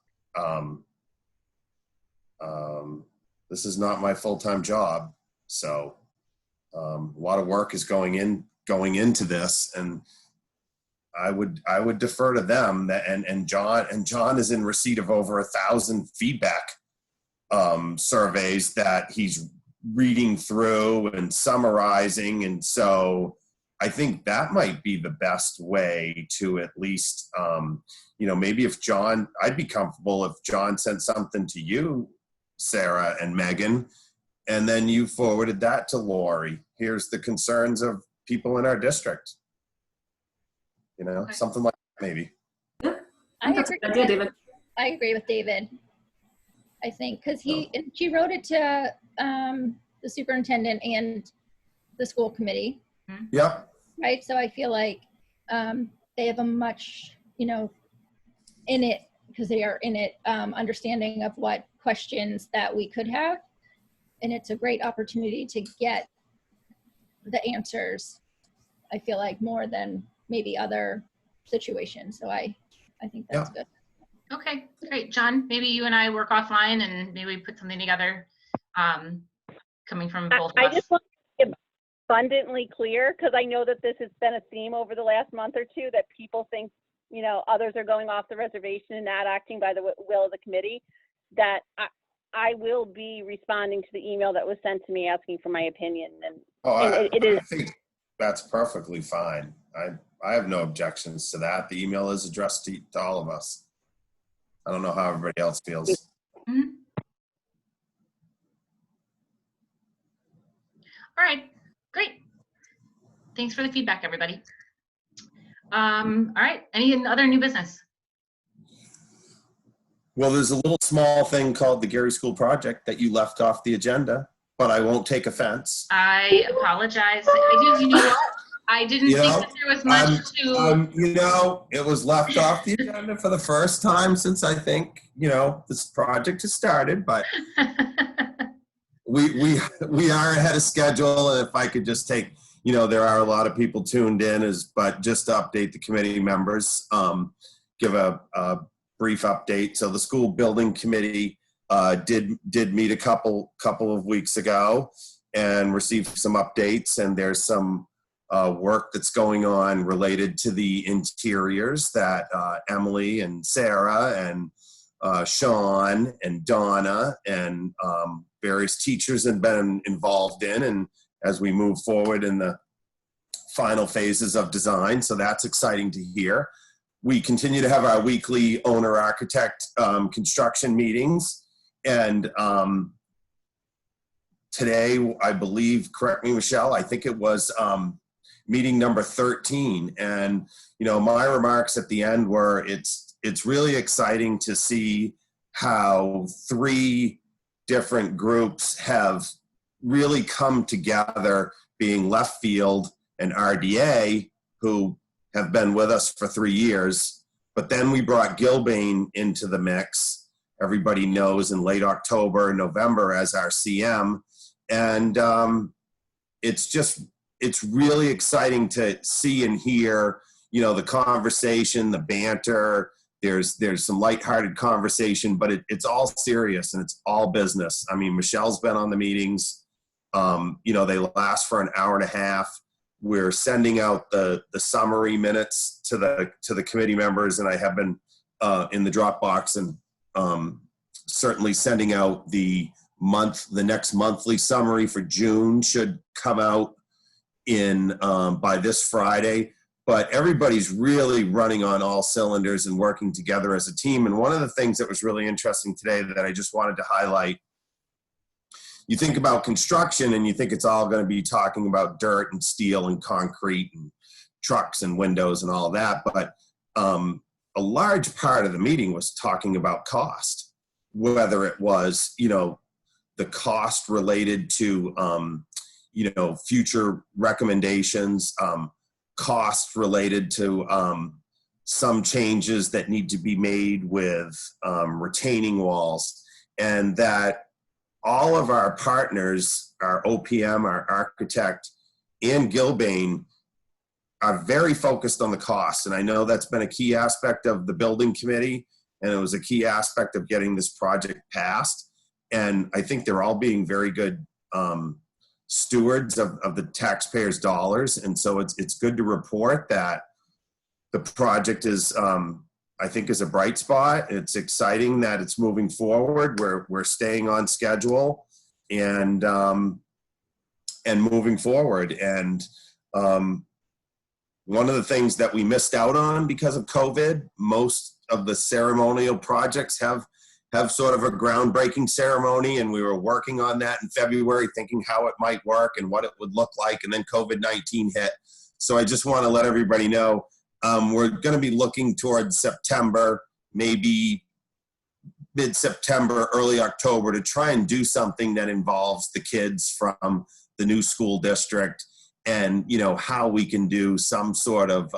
This is not my full-time job, so a lot of work is going into this, and I would defer to them. And John is in receipt of over 1,000 feedback surveys that he's reading through and summarizing. And so I think that might be the best way to at least, maybe if John, I'd be comfortable if John sent something to you, Sarah and Megan, and then you forwarded that to Lori. Here's the concerns of people in our district. Something like that maybe.
I agree with David. I think because she wrote it to the superintendent and the school committee.
Yep.
Right. So I feel like they have a much, in it, because they are in it, understanding of what questions that we could have. And it's a great opportunity to get the answers, I feel like, more than maybe other situations. So I think that's good.
Okay, great. John, maybe you and I work offline and maybe we put something together coming from both of us.
I just want to be abundantly clear, because I know that this has been a theme over the last month or two, that people think, others are going off the reservation and not acting by the will of the committee, that I will be responding to the email that was sent to me asking for my opinion.
I think that's perfectly fine. I have no objections to that. The email is addressed to all of us. I don't know how everybody else feels.
Mm-hmm. All right, great. Thanks for the feedback, everybody. All right, any other new business?
Well, there's a little small thing called the Gary School Project that you left off the agenda, but I won't take offense.
I apologize. You know what? I didn't think that there was much to.
It was left off the agenda for the first time since I think, this project has started, but we are ahead of schedule. And if I could just take, there are a lot of people tuned in, but just to update the committee members, give a brief update. So the school building committee did meet a couple of weeks ago and received some updates, and there's some work that's going on related to the interiors that Emily and Sarah and Sean and Donna and various teachers have been involved in, and as we move forward in the final phases of design. So that's exciting to hear. We continue to have our weekly owner-architect construction meetings, and today, I believe, correct me, Michelle, I think it was meeting number 13. And, my remarks at the end were, it's really exciting to see how 3 different groups have really come together, being Left Field and RDA, who have been with us for 3 years. But then we brought Gilbane into the mix. Everybody knows in late October, November as our CM. And it's really exciting to see and hear, the conversation, the banter. There's some lighthearted conversation, but it's all serious and it's all business. I mean, Michelle's been on the meetings. They last for an hour and a half. We're sending out the summary minutes to the committee members, and I have been in the Dropbox, and certainly sending out the next monthly summary for June should come out by this Friday. But everybody's really running on all cylinders and working together as a team. And one of the things that was really interesting today that I just wanted to highlight, you think about construction and you think it's all going to be talking about dirt and steel and concrete and trucks and windows and all that. But a large part of the meeting was talking about cost, whether it was, the cost related to, future recommendations, cost related to some changes that need to be made with retaining walls, and that all of our partners, our OPM, our architect, and Gilbane are very focused on the cost. And I know that's been a key aspect of the building committee, and it was a key aspect of getting this project passed. And I think they're all being very good stewards of the taxpayers' dollars. And so it's good to report that the project is I think is a bright spot. It's exciting that it's moving forward. We're staying on schedule and moving forward. And one of the things that we missed out on because of COVID, most of the ceremonial projects have sort of a groundbreaking ceremony, and we were working on that in February, thinking how it might work and what it would look like, and then COVID-19 hit. So I just want to let everybody know we're going to be looking towards September, maybe mid-September, early October, to try and do something that involves the kids from the new school district, and how we can do some sort of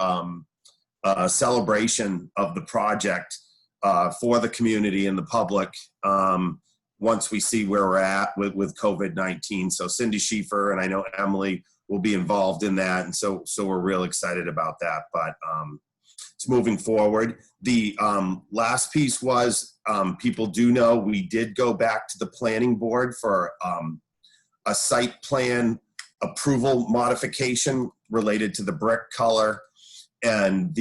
celebration of the project for the community and the public once we see where we're at with COVID-19. So Cindy Schieffer and I know Emily will be involved in that, and so we're real excited about that. But it's moving forward. The last piece was people do know we did go back to the planning board for a site plan approval modification related to the brick color, and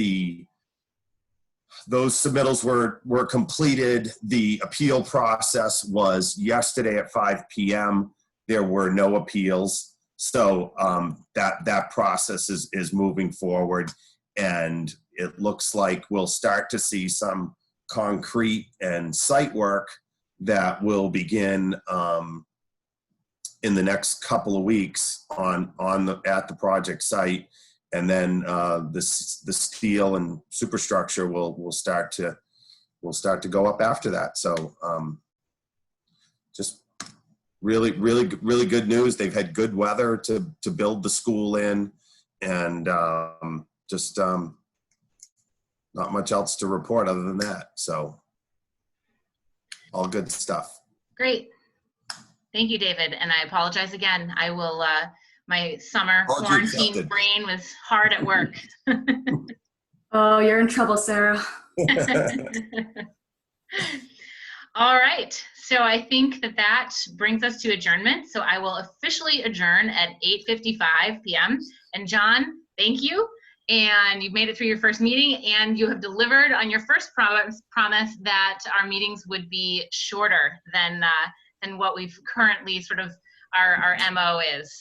those submittals were completed. The appeal process was yesterday at 5 p.m. There were no appeals. So that process is moving forward, and it looks like we'll start to see some concrete and site work that will begin in the next couple of weeks at the project site, and then the steel and superstructure will start to go up after that. So just really good news. They've had good weather to build the school in, and just not much else to report other than that. So all good stuff.
Great. Thank you, David. And I apologize again. I will, my summer quarantine brain was hard at work.
Oh, you're in trouble, Sarah.
All right. So I think that brings us to adjournment. So I will officially adjourn at 8:55 p.m. And John, thank you. And you've made it through your first meeting, and you have delivered on your first promise that our meetings would be shorter than what we've currently sort of our MO is.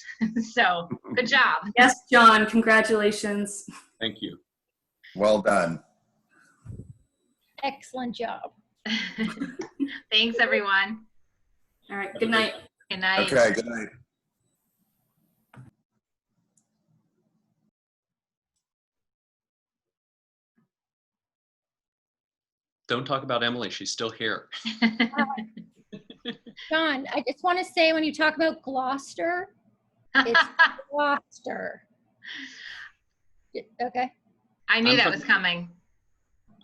So good job.
Yes, John, congratulations.
Thank you.
Well done.
Excellent job.
Thanks, everyone.
All right, good night.
Good night.
Okay, good night.
Don't talk about Emily. She's still here.
John, I just want to say, when you talk about Gloucester, it's Gloucester. Okay.
I knew that was coming.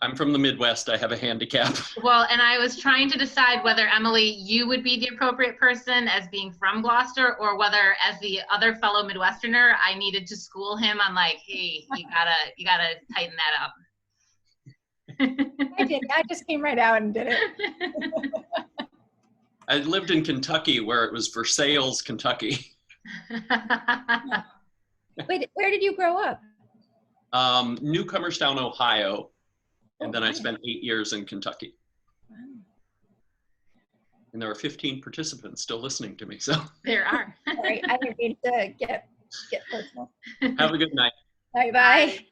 I'm from the Midwest. I have a handicap.
Well, and I was trying to decide whether, Emily, you would be the appropriate person as being from Gloucester, or whether, as the other fellow Midwesterner, I needed to school him on, like, hey, you gotta tighten that up.
I did. I just came right out and did it.
I lived in Kentucky, where it was Versailles, Kentucky.
Wait, where did you grow up?
Newcomerstown, Ohio. And then I spent 8 years in Kentucky.
Wow.
And there are 15 participants still listening to me. So
there are.
Sorry, I didn't mean to get personal.
Have a good night.
Bye-bye.